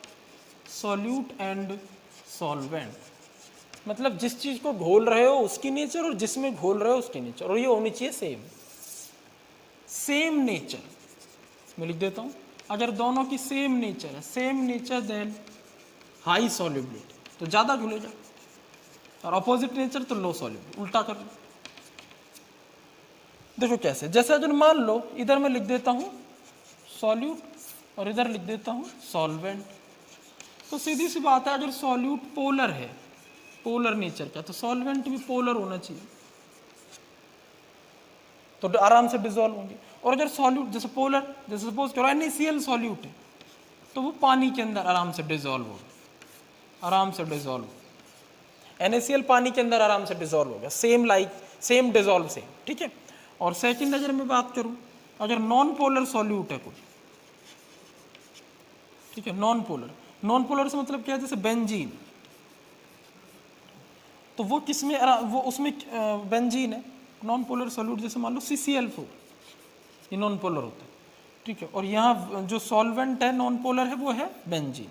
S1: solute and solvent मतलब जिस चीज को घोल रहे हो उसकी नेचर और जिसमें घोल रहे हो उसकी नेचर, और ये होनी चाहिए सेम नेचर। मैं लिख देता हूं, अगर दोनों की सेम नेचर है, same nature then high solubility, तो ज्यादा घुलेगा, और अपोजिट नेचर तो लो सॉल्युबिलिटी। उल्टा कर लो, देखो कैसे, जैसे अगर मान लो इधर मैं लिख देता हूं सॉल्यूट और इधर लिख देता हूं सॉल्वेंट, तो सीधी सी बात है, अगर सॉल्यूट पोलर है, पोलर नेचर का, तो सॉल्वेंट भी पोलर होना चाहिए, तो आराम से डिसॉल्व होंगे। और अगर सॉल्यूट जैसे पोलर, जैसे सपोज करो NaCl सॉल्यूट है, तो वो पानी के अंदर आराम से डिसॉल्व होगा, आराम से डिसॉल्व। NaCl पानी के अंदर आराम से डिसॉल्व होगा, same like same dissolve same, ठीक है। और सेकंड अगर मैं बात करूं, अगर नॉन पोलर सॉल्यूट है कोई, ठीक है, नॉन पोलर से मतलब क्या है, जैसे बेंजीन, तो वो किसमें, वो उसमें बेंजीन है, नॉन पोलर सॉल्यूट, जैसे मान लो CCl4, ये नॉन पोलर होता है, ठीक है। और यहाँ जो सॉल्वेंट है नॉन पोलर है वो है बेंजीन।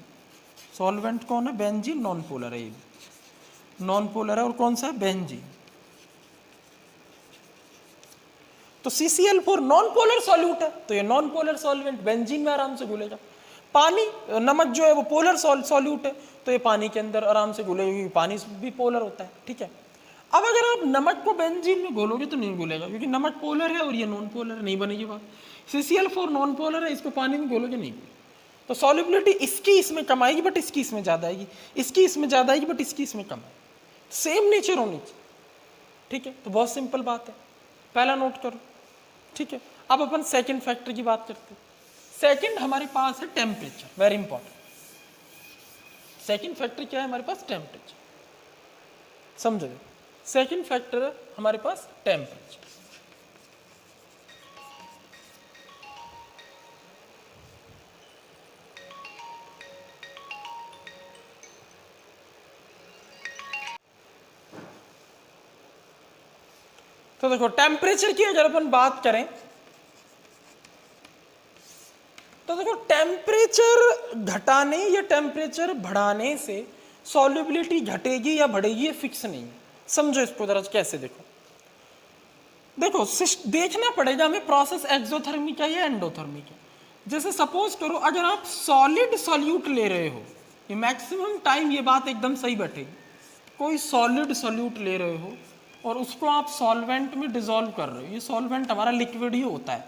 S1: सॉल्वेंट कौन है, बेंजीन, नॉन पोलर है, ये नॉन पोलर है, और कौन सा है, बेंजीन। तो CCl4 नॉन पोलर सॉल्यूट है, तो ये नॉन पोलर सॉल्वेंट बेंजीन में आराम से घुलेगा। पानी, नमक जो है वो पोलर सॉल्यूट है, तो ये पानी के अंदर आराम से घुलेगा, क्योंकि पानी भी पोलर होता है, ठीक है। अब अगर आप नमक को बेंजीन में घोलोगे तो नहीं घुलेगा, क्योंकि नमक पोलर है और ये नॉन पोलर है, नहीं बनेगी बात। CCl4 नॉन पोलर है, इसको पानी में घोलोगे नहीं, तो सॉल्युबिलिटी इसकी इसमें कम आएगी बट इसकी इसमें ज्यादा आएगी, इसकी इसमें ज्यादा आएगी बट इसकी इसमें कम आएगी, सेम नेचर होनी चाहिए, ठीक है। तो बहुत सिंपल बात है, पहला नोट करो, ठीक है। अब अपन सेकंड फैक्टर की बात करते हैं। सेकंड हमारे पास है temperature, very important. Second factor क्या है हमारे पास, टेम्परेचर, समझोगे। सेकंड फैक्टर है हमारे पास टेम्परेचर। तो देखो टेम्परेचर की अगर अपन बात करें, तो देखो टेम्परेचर घटाने या टेम्परेचर बढ़ाने से सॉल्युबिलिटी घटेगी या बढ़ेगी, ये फिक्स नहीं है। समझो इसको जरा कैसे, देखो देखना पड़ेगा हमें प्रोसेस एक्सोथर्मिक है या एंडोथर्मिक है। जैसे सपोज करो अगर आप सॉलिड सॉल्यूट ले रहे हो, ये मैक्सिमम टाइम ये बात एकदम सही बैठेगी, कोई सॉलिड सॉल्यूट ले रहे हो और उसको आप सॉल्वेंट में डिसॉल्व कर रहे हो, ये सॉल्वेंट हमारा लिक्विड ही होता है,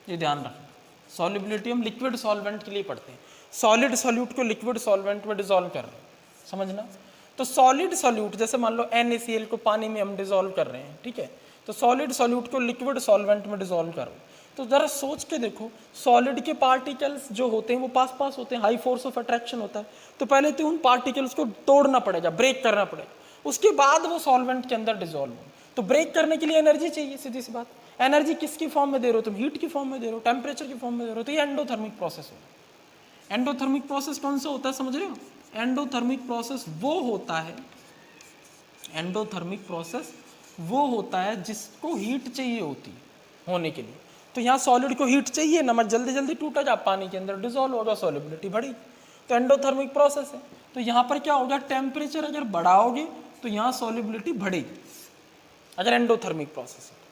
S1: ये ध्यान रखना। सॉल्युबिलिटी हम लिक्विड सॉल्वेंट के लिए पढ़ते हैं, सॉलिड सॉल्यूट को लिक्विड सॉल्वेंट में डिसॉल्व कर रहे हैं, समझना। तो सॉलिड सॉल्यूट जैसे मान लो NaCl को पानी में हम डिसॉल्व कर रहे हैं, ठीक है, तो सॉलिड सॉल्यूट को लिक्विड सॉल्वेंट में डिसॉल्व कर रहे हैं। तो जरा सोच के देखो, सॉलिड के पार्टिकल्स जो होते हैं वो पास पास होते हैं, हाई फोर्स ऑफ अट्रैक्शन होता है, तो पहले तो उन पार्टिकल्स को तोड़ना पड़ेगा, ब्रेक करना पड़ेगा, उसके बाद वो सॉल्वेंट के अंदर डिसॉल्व हो। तो ब्रेक करने के लिए एनर्जी चाहिए, सीधी सी बात। एनर्जी किसकी फॉर्म में दे रहे हो तुम, हीट की फॉर्म में दे रहे हो, टेम्परेचर की फॉर्म में दे रहे हो, तो ये एंडोथर्मिक प्रोसेस हो। एंडोथर्मिक प्रोसेस कौन सा होता है समझ रहे हो, एंडोथर्मिक प्रोसेस वो होता है, एंडोथर्मिक प्रोसेस वो होता है जिसको हीट चाहिए होती है होने के लिए। तो यहाँ सॉलिड को हीट चाहिए, नमक जल्दी जल्दी टूटा जा, पानी के अंदर डिसॉल्व होगा, सॉल्युबिलिटी बढ़ी, तो एंडोथर्मिक प्रोसेस है। तो यहाँ पर क्या होगा, टेम्परेचर अगर बढ़ाओगे तो यहाँ सॉल्युबिलिटी बढ़ेगी, अगर एंडोथर्मिक प्रोसेस है।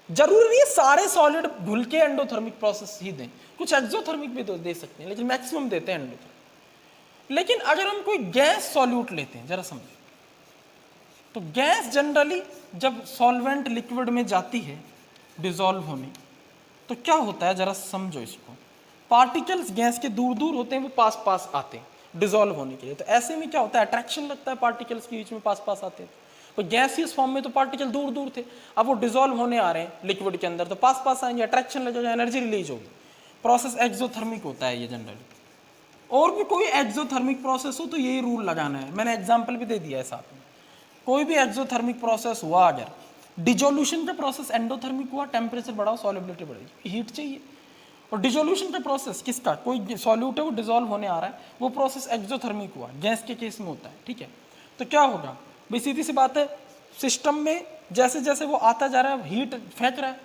S1: जरूरी नहीं है सारे सॉलिड घुल के एंडोथर्मिक प्रोसेस ही दें, कुछ एक्सोथर्मिक भी तो दे सकते हैं, लेकिन मैक्सिमम देते हैं एंडोथर्मिक। लेकिन अगर हम कोई गैस सॉल्यूट लेते हैं, जरा समझो, तो गैस जनरली जब सॉल्वेंट लिक्विड में जाती है डिसॉल्व होने, तो क्या होता है जरा समझो इसको, पार्टिकल्स गैस के दूर दूर होते हैं, वो पास पास आते हैं डिसॉल्व होने के लिए। तो ऐसे में क्या होता है, अट्रैक्शन लगता है पार्टिकल्स के बीच में, पास पास आते हैं। तो गैसियस फॉर्म में तो पार्टिकल दूर दूर थे, अब वो डिसॉल्व होने आ रहे हैं लिक्विड के अंदर, तो पास पास आएंगे, अट्रैक्शन लगेगा, एनर्जी रिलीज होगी। प्रोसेस एक्सोथर्मिक होता है ये जनरली। और भी कोई एक्सोथर्मिक प्रोसेस हो तो यही रूल लगाना है, मैंने एग्जाम्पल भी दे दिया है साथ में। कोई भी एक्सोथर्मिक प्रोसेस हुआ, अगर डिसोल्यूशन का प्रोसेस एंडोथर्मिक हुआ, टेम्परेचर बढ़ाओ सॉल्युबिलिटी बढ़ेगी, हीट चाहिए। और डिसोल्यूशन का प्रोसेस किसका, कोई सॉल्यूट है वो डिसॉल्व होने आ रहा है, वो प्रोसेस एक्सोथर्मिक हुआ, गैस के केस में होता है, ठीक है। तो क्या होगा भाई, सीधी सी बात है, सिस्टम में जैसे जैसे वो आता जा रहा है, हीट फेंक रहा है,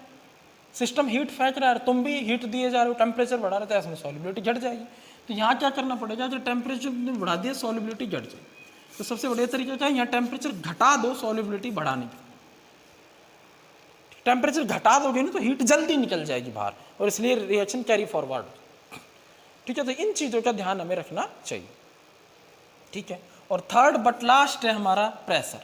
S1: सिस्टम हीट फेंक रहा है, तुम भी हीट दिए जा रहे हो, टेम्परेचर बढ़ा रहे थे, इसमें सॉल्युबिलिटी घट जाएगी। तो यहाँ क्या करना पड़ेगा, जो टेम्परेचर बढ़ा दिया सॉल्युबिलिटी घट जाएगी। तो सबसे बढ़िया तरीका क्या है, यहाँ टेम्परेचर घटा दो सॉल्युबिलिटी बढ़ाने की। टेम्परेचर घटा दोगे ना तो हीट जल्दी निकल जाएगी बाहर, और इसलिए रिएक्शन कैरी फॉरवर्ड। ठीक है, तो इन चीज़ों का ध्यान हमें रखना चाहिए। ठीक है, और थर्ड बट लास्ट है हमारा प्रेशर,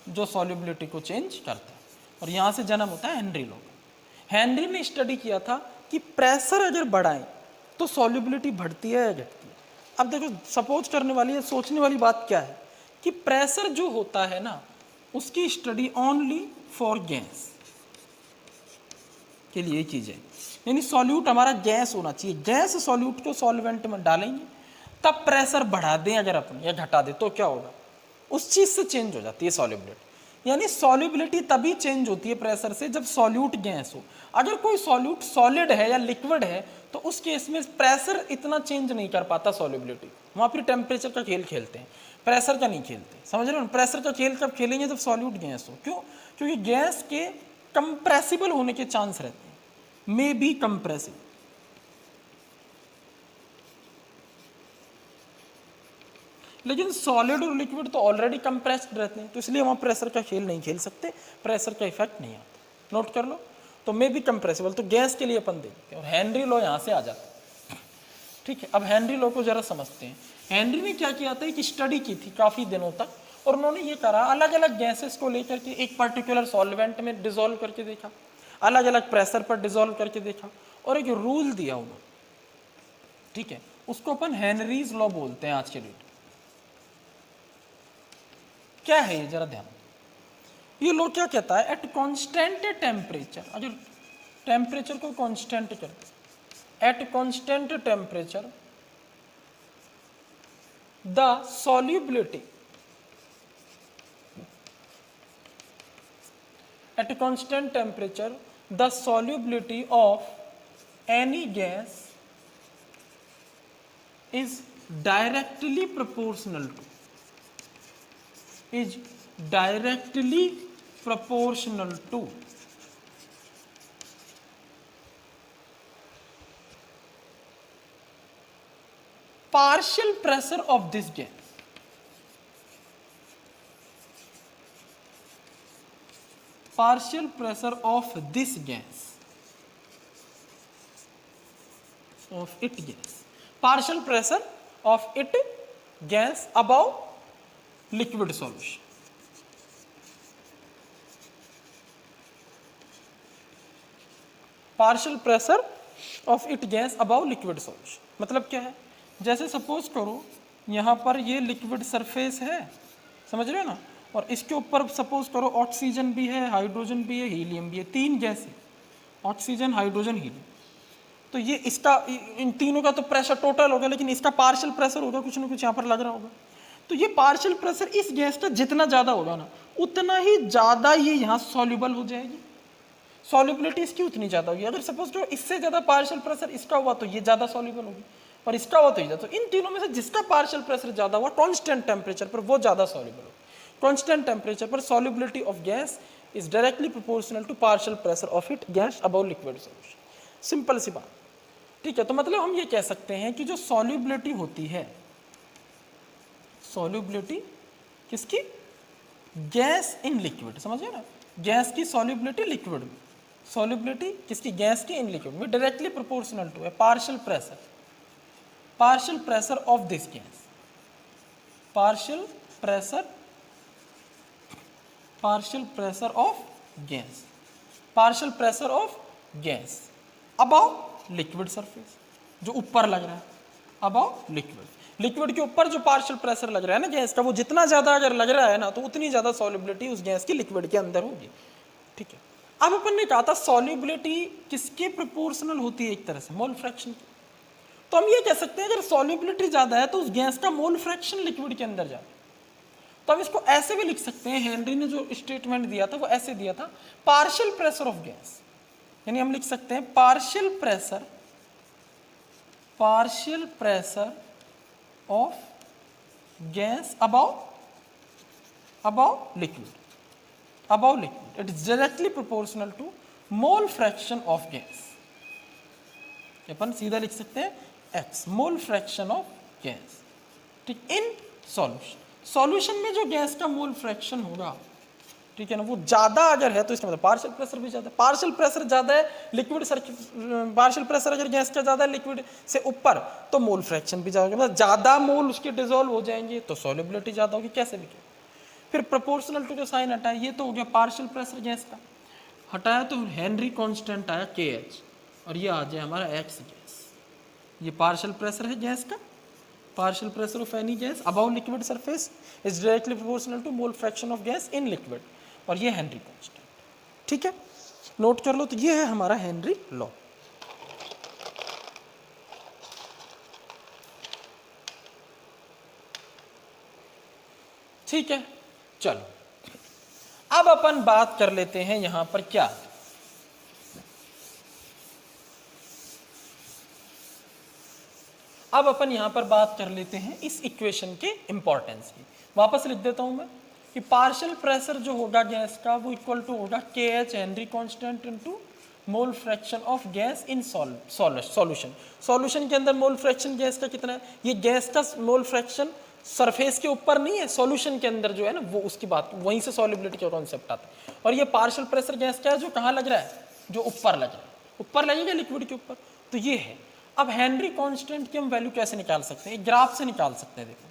S1: जो सॉल्युबिलिटी को चेंज करता है, और यहाँ से जन्म होता है हेनरी लॉ का। हेनरी ने स्टडी किया था कि प्रेशर अगर बढ़ाएं तो सॉल्युबिलिटी बढ़ती है या घटती है। अब देखो, सपोज करने वाली है, सोचने वाली बात क्या है कि प्रेशर जो होता है ना, उसकी स्टडी ओनली फॉर गैस के लिए की जाए, यानी सॉल्यूट हमारा गैस होना चाहिए। गैस सॉल्यूट को सॉल्वेंट में डालेंगे, तब प्रेशर बढ़ा दें अगर अपन या घटा दें तो क्या होगा, उस चीज से चेंज हो जाती है सॉल्युबिलिटी। यानी सॉल्युबिलिटी तभी चेंज होती है प्रेशर से जब सॉल्यूट गैस हो। अगर कोई सॉल्यूट सॉलिड है या लिक्विड है तो उस केस में प्रेशर इतना चेंज नहीं कर पाता सॉल्युबिलिटी, वहां फिर टेम्परेचर का खेल खेलते हैं, प्रेशर का नहीं खेलते। समझ रहे हो, प्रेशर का खेल कब खेलेंगे, जब सॉल्यूट गैस हो। क्यों, क्योंकि गैस के कंप्रेसिबल होने के चांस रहते हैं, मे बी कंप्रेसिबल। लेकिन सॉलिड और लिक्विड तो ऑलरेडी कंप्रेस्ड रहते हैं, तो इसलिए वहाँ प्रेशर का खेल नहीं खेल सकते, प्रेशर का इफेक्ट नहीं आता। नोट कर लो, तो मे बी कंप्रेसिबल, तो गैस के लिए अपन देखते हैं, और हेनरी लॉ यहाँ से आ जाता है। ठीक है, अब हेनरी लॉ को जरा समझते हैं। हेनरी ने क्या किया था, एक स्टडी की थी काफ़ी दिनों तक, और उन्होंने ये करा, अलग अलग गैसेस को लेकर के एक पर्टिकुलर सॉल्वेंट में डिजोल्व करके देखा, अलग अलग प्रेशर पर डिजोल्व करके देखा, और एक रूल दिया उन्होंने। ठीक है, उसको अपन हेनरीज लॉ बोलते हैं आज के डेट। क्या है ये, जरा ध्यान। ये लॉ क्या कहता है, एट कांस्टेंट टेम्परेचर, अगर टेम्परेचर को कांस्टेंट कर, at constant temperature the solubility, at a constant temperature the solubility of any gas is directly proportional to partial pressure of this gas. Partial pressure of this gas, of it gas, partial pressure of it gas above liquid solution. Partial pressure of it gas above liquid solution मतलब क्या है, जैसे suppose करो यहाँ पर ये liquid surface है, समझ रहे हो ना, और इसके ऊपर सपोज करो ऑक्सीजन भी है, हाइड्रोजन भी है, हीलियम भी है, तीन गैस है, ऑक्सीजन हाइड्रोजन हीलियम। तो ये इसका, इन तीनों का तो प्रेशर टोटल होगा, लेकिन इसका पार्शियल प्रेशर होगा, कुछ ना कुछ यहाँ पर लग रहा होगा। तो ये पार्शियल प्रेशर इस गैस का जितना ज़्यादा होगा ना, उतना ही ज़्यादा ये यहाँ सॉल्युबल हो जाएगी, सॉल्युबिलिटी इसकी उतनी ज़्यादा होगी। अगर सपोज करो इससे ज़्यादा पार्शियल प्रेशर इसका हुआ तो ये ज़्यादा सॉल्युबल होगी, और इसका हुआ तो ये ज़्यादा। तो इन तीनों में से जिसका पार्शियल प्रेशर ज़्यादा हुआ कांस्टेंट टेम्परेचर पर, वो ज़्यादा सॉल्युबल होगा। कांस्टेंट टेम्परेचर पर solubility of gas is directly proportional to partial pressure of it gas about liquid solution. Simple सी बात, ठीक है। तो मतलब हम ये कह सकते हैं कि जो सॉल्युबिलिटी होती है, सॉल्युबिलिटी किसकी, गैस इन लिक्विड, समझिए ना, गैस की सॉल्युबिलिटी लिक्विड में, सॉल्युबिलिटी किसकी, गैस की इन लिक्विड में डायरेक्टली प्रोपोर्शनल टू है partial pressure of this gas, partial pressure of gas about liquid surface, जो ऊपर लग रहा है, अबाउट लिक्विड के ऊपर जो पार्शियल प्रेशर लग रहा है ना गैस का, वो जितना ज्यादा अगर लग रहा है ना, तो उतनी ज्यादा सॉल्युबिलिटी उस गैस की लिक्विड के अंदर होगी। ठीक है, अब अपन ने कहा था सॉल्युबिलिटी किसके प्रोपोर्शनल होती है, एक तरह से मोल फ्रैक्शन की। तो हम ये कह सकते हैं अगर सॉल्युबिलिटी ज्यादा है तो उस गैस का मोल फ्रैक्शन लिक्विड के अंदर जाता है। तो हम इसको ऐसे भी लिख सकते हैं, हेनरी ने जो स्टेटमेंट दिया था वो ऐसे दिया था, पार्शियल प्रेशर ऑफ गैस, यानी हम लिख सकते हैं partial pressure of gas about liquid, it is directly proportional to mole fraction of gas, अपन सीधा लिख सकते हैं x mole fraction of gas, ठीक, इन सॉल्यूशन। सॉल्यूशन में जो गैस का मोल फ्रैक्शन होगा, ठीक है ना, वो ज्यादा अगर है तो इसका मतलब पार्शियल प्रेशर भी ज्यादा है। पार्शियल प्रेशर ज्यादा है लिक्विड पार्शियल प्रेशर अगर गैस का ज्यादा है लिक्विड से ऊपर, तो मोल फ्रैक्शन भी ज्यादा होगा, मतलब ज्यादा मोल उसके डिसॉल्व हो जाएंगे तो सॉल्युबिलिटी ज्यादा होगी, कैसे भी। फिर प्रोपोर्शनल टू जो साइन हटाए, ये तो हो गया पार्शियल प्रेशर गैस का, हटाया तो हेनरी कांस्टेंट आया KH, और ये आ जाए हमारा X गैस। ये पार्शियल प्रेशर है गैस का, partial pressure of any gas above liquid surface is directly proportional to mole fraction of gas in liquid, और ये हेनरी कांस्टेंट, ठीक है, नोट कर लो। तो ये है हमारा हेनरी लॉ। ठीक है, चलो अब अपन बात कर लेते हैं यहां पर क्या, अब अपन यहां पर बात कर लेते हैं इस इक्वेशन के इंपॉर्टेंस की। वापस लिख देता हूं मैं कि पार्शियल प्रेशर जो होगा गैस का वो इक्वल टू होगा KH Henry constant into mole fraction of gas in solution. Solution के अंदर मोल फ्रैक्शन गैस का कितना है, ये गैस का मोल फ्रैक्शन सरफेस के ऊपर नहीं है, सॉल्यूशन के अंदर जो है ना, वो उसकी बात, वहीं से सॉल्युबिलिटी का कॉन्सेप्ट आता है। और ये पार्शियल प्रेशर गैस क्या है, जो कहाँ लग रहा है, जो ऊपर लग रहा है, ऊपर लगेगा लिक्विड के ऊपर, तो ये है। अब हेनरी कांस्टेंट की हम वैल्यू कैसे निकाल सकते हैं, ग्राफ से निकाल सकते हैं। देखो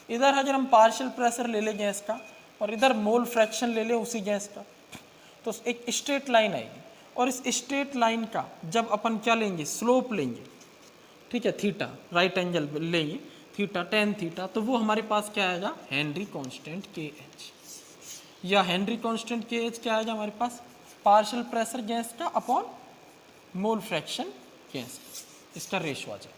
S1: इधर अगर हम पार्शियल प्रेशर ले लें गैस का और इधर मोल फ्रैक्शन ले लें उसी गैस का, तो एक स्ट्रेट लाइन आएगी, और इस स्ट्रेट लाइन का जब अपन क्या लेंगे, स्लोप लेंगे, ठीक है, थीटा, राइट एंगल लेंगे, थीटा टेन थीटा, तो वो हमारे पास क्या आएगा, हेनरी कांस्टेंट KH, या हेनरी कांस्टेंट KH क्या आएगा हमारे पास, पार्शियल प्रेशर गैस का अपॉन मोल फ्रैक्शन गैस, इसका रेशो आ जाए।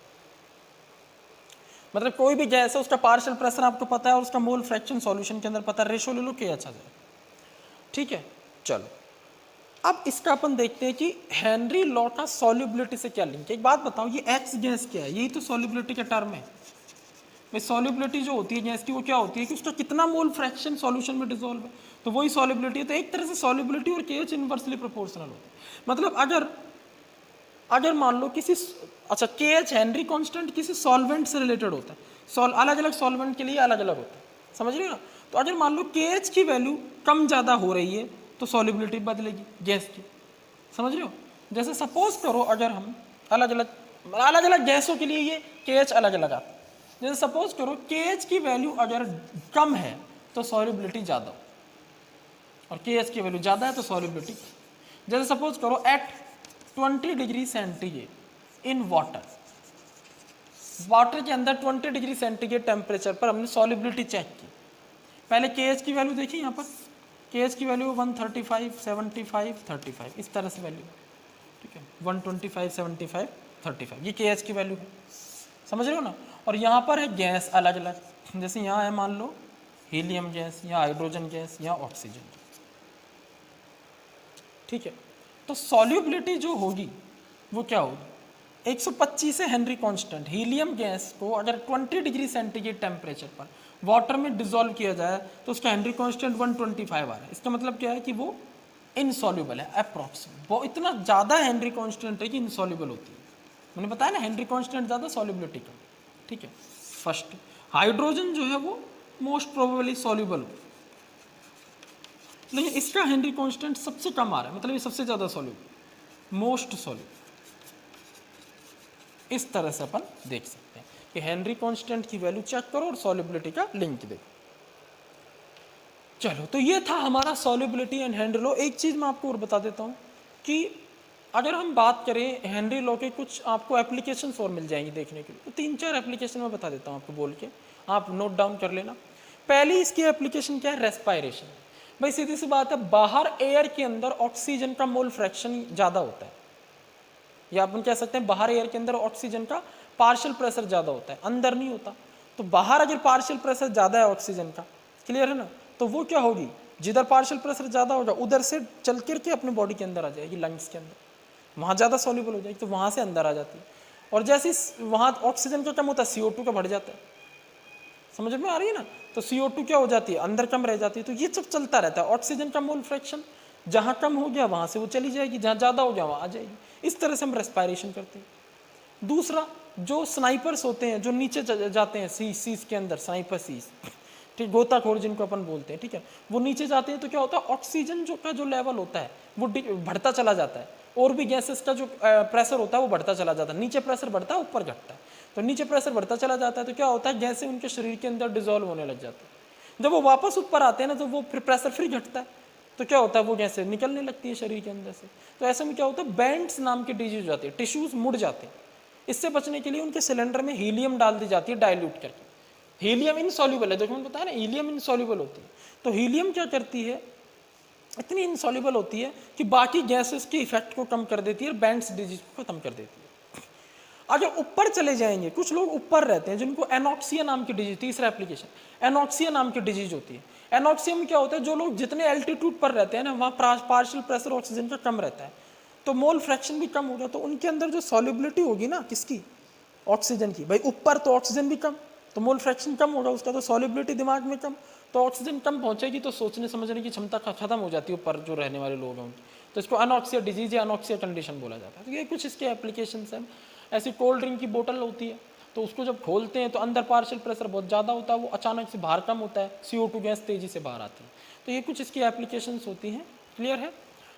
S1: मतलब कोई भी गैस है उसका पार्शियल प्रेशर आपको पता है और उसका मोल फ्रैक्शन सॉल्यूशन के अंदर पता है, रेशो ले लो KH आ जाए, ठीक है। चलो अब इसका अपन देखते हैं कि हेनरी लॉ का सॉल्युबिलिटी से क्या लिंक है। एक बात बताओ, ये X गैस क्या है, यही तो सॉल्युबिलिटी का टर्म है भाई। सॉल्युबिलिटी जो होती है गैस की वो क्या होती है कि उसका कितना मोल फ्रैक्शन सॉल्यूशन में डिसॉल्व है, तो वही सॉल्युबिलिटी है। तो एक तरह से सॉल्युबिलिटी और KH इनवर्सली प्रोपोर्शनल होती है। मतलब अगर मान लो किसी, अच्छा KH हेनरी कांस्टेंट किसी सॉल्वेंट से रिलेटेड होता है, अलग अलग सॉल्वेंट के लिए अलग अलग होता है, समझ रहे हो ना। तो अगर मान लो KH की वैल्यू कम ज़्यादा हो रही है तो सॉल्युबिलिटी बदलेगी गैस की, समझ रहे हो। जैसे सपोज करो अगर हम अलग अलग गैसों के लिए ये KH अलग अलग आता है। जैसे सपोज करो KH की वैल्यू अगर कम है तो सॉल्युबिलिटी ज़्यादा हो, और KH की वैल्यू ज़्यादा है तो सॉल्युबिलिटी। जैसे सपोज करो at 20 degree centigrade in water के अंदर 20 डिग्री सेंटीग्रेड टेम्परेचर पर हमने सॉल्युबिलिटी चेक की। पहले KH की वैल्यू देखी, यहाँ पर KH की वैल्यू 135, 75, 35, इस तरह से वैल्यू, ठीक है, 125, 75, 35, ये KH की वैल्यू है, समझ रहे हो ना। और यहाँ पर है गैस अलग अलग, जैसे यहाँ है मान लो हीलियम गैस, यहाँ हाइड्रोजन गैस, यहाँ ऑक्सीजन, ठीक है। तो सॉल्युबिलिटी जो होगी वो क्या होगी, 125 है हेनरी कांस्टेंट। हीलियम गैस को अगर 20 डिग्री सेंटीग्रेड टेम्परेचर पर वाटर में डिसॉल्व किया जाए तो उसका हेनरी कांस्टेंट 125 आ रहा है। इसका मतलब क्या है कि वो इनसॉल्युबल है, अप्रॉक्सिमेट, वो इतना ज़्यादा हेनरी कांस्टेंट है कि इनसॉल्युबल होती है। मैंने बताया ना हेनरी कांस्टेंट ज़्यादा, सॉल्युबिलिटी कम, ठीक है। फर्स्ट हाइड्रोजन जो है वो मोस्ट प्रोबेबली सॉल्युबल हो, लेकिन इसका हेनरी कांस्टेंट सबसे कम आ रहा है, मतलब ये सबसे ज़्यादा सॉल्युबल, मोस्ट सॉल्युबल। इस तरह से अपन देख सकते हैं कि हेनरी कांस्टेंट की वैल्यू चेक करो और सॉल्युबिलिटी का लिंक देखो। चलो तो ये था हमारा सॉल्युबिलिटी एंड हेनरी लॉ। एक चीज़ मैं आपको और बता देता हूँ कि अगर हम बात करें हेनरी लॉ के, कुछ आपको एप्लीकेशंस और मिल जाएंगी देखने के लिए, तो 3-4 एप्लीकेशन मैं बता देता हूँ आपको बोल के, आप नोट डाउन कर लेना। पहली इसकी एप्लीकेशन क्या है, रेस्पायरेशन। भाई सीधी सी बात है, बाहर एयर के अंदर ऑक्सीजन का मोल फ्रैक्शन ज़्यादा होता है, या अपन कह सकते हैं बाहर एयर के अंदर ऑक्सीजन का पार्शियल प्रेशर ज़्यादा होता है, अंदर नहीं होता। तो बाहर अगर पार्शियल प्रेशर ज़्यादा है ऑक्सीजन का, क्लियर है ना, तो वो क्या होगी, जिधर पार्शियल प्रेशर ज़्यादा होगा उधर से चल करके अपने बॉडी के अंदर आ जाएगी, लंग्स के अंदर, वहाँ ज़्यादा सॉल्युबल हो जाएगी, तो वहाँ से अंदर आ जाती है। और जैसे वहाँ ऑक्सीजन का कम होता है, CO2 का बढ़ जाता है, समझ में आ रही है ना। तो CO2 क्या हो जाती है, अंदर कम रह जाती है। तो ये सब चलता रहता है। ऑक्सीजन का मोल फ्रैक्शन जहाँ कम हो गया वहाँ से वो चली जाएगी, जहाँ ज़्यादा हो गया वहाँ आ जाएगी। इस तरह से हम रेस्पायरेशन करते हैं। दूसरा, जो स्नाइपर्स होते हैं जो नीचे जाते हैं सीज के अंदर, स्नाइपर सीज, ठीक, गोताखोर जिनको अपन बोलते हैं, ठीक है, वो नीचे जाते हैं तो क्या होता है, ऑक्सीजन का जो लेवल होता है वो बढ़ता चला जाता है, और भी गैसेस का जो प्रेशर होता है वो बढ़ता चला जाता है। नीचे प्रेशर बढ़ता है, ऊपर घटता है, तो नीचे प्रेशर बढ़ता चला जाता है तो क्या होता है, गैसें उनके शरीर के अंदर डिजोल्व होने लग जाती है। जब वो वापस ऊपर आते हैं ना तो वो फिर प्रेशर फिर घटता है, तो क्या होता है, वो गैसें निकलने लगती है शरीर के अंदर से। तो ऐसे में क्या होता है, बैंड्स नाम की डिजीज हो जाती है, टिश्यूज मुड़ जाते हैं। इससे बचने के लिए उनके सिलेंडर में हीलियम डाल दी जाती है डाइल्यूट करके। हीलियम इनसॉल्युबल है, देखो मैंने बताया ना, हीलियम इनसॉल्युबल होती है। तो हीलियम क्या करती है, इतनी इनसॉल्युबल होती है कि बाकी गैसेस के इफेक्ट को कम कर देती है, बैंड्स डिजीज को खत्म कर देती है। अगर ऊपर चले जाएंगे, कुछ लोग ऊपर रहते हैं जिनको एनॉक्सिया नाम की डिजीज, तीसरा एप्लीकेशन, एनॉक्सिया नाम की डिजीज होती है। एनॉक्सिया में क्या होता है, जो लोग जितने एल्टीट्यूड पर रहते हैं ना, वहाँ पार्शियल प्रेशर ऑक्सीजन का कम रहता है, तो मोल फ्रैक्शन भी कम होगा, तो उनके अंदर जो सॉल्युबिलिटी होगी ना, किसकी, ऑक्सीजन की, भाई ऊपर तो ऑक्सीजन भी कम, तो मोल फ्रैक्शन कम होगा उसका, तो सॉल्युबिलिटी दिमाग में कम, तो ऑक्सीजन कम पहुंचेगी तो सोचने समझने की क्षमता खत्म हो जाती है ऊपर जो रहने वाले लोग हैं उनकी। तो इसको अनॉक्सिया डिजीज या अनॉक्सिया कंडीशन बोला जाता है। तो ये कुछ इसके एप्लीकेशन हैं। ऐसी कोल्ड ड्रिंक की बोतल होती है, तो उसको जब खोलते हैं तो अंदर पार्शियल प्रेशर बहुत ज़्यादा होता है, वो अचानक से बाहर कम होता है, CO2 गैस तेज़ी से बाहर आती है। तो ये कुछ इसकी एप्लीकेशंस होती हैं। क्लियर है?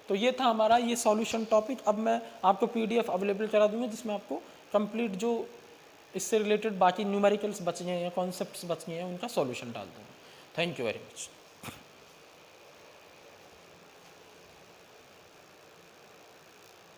S1: तो ये था हमारा ये सॉल्यूशन टॉपिक। अब मैं आपको PDF अवेलेबल करा दूंगा जिसमें आपको कंप्लीट जो इससे रिलेटेड बाकी न्यूमेरिकल्स बच गए हैं या कॉन्सेप्ट्स बच गए हैं उनका सॉल्यूशन डाल दूंगा। Thank you very much.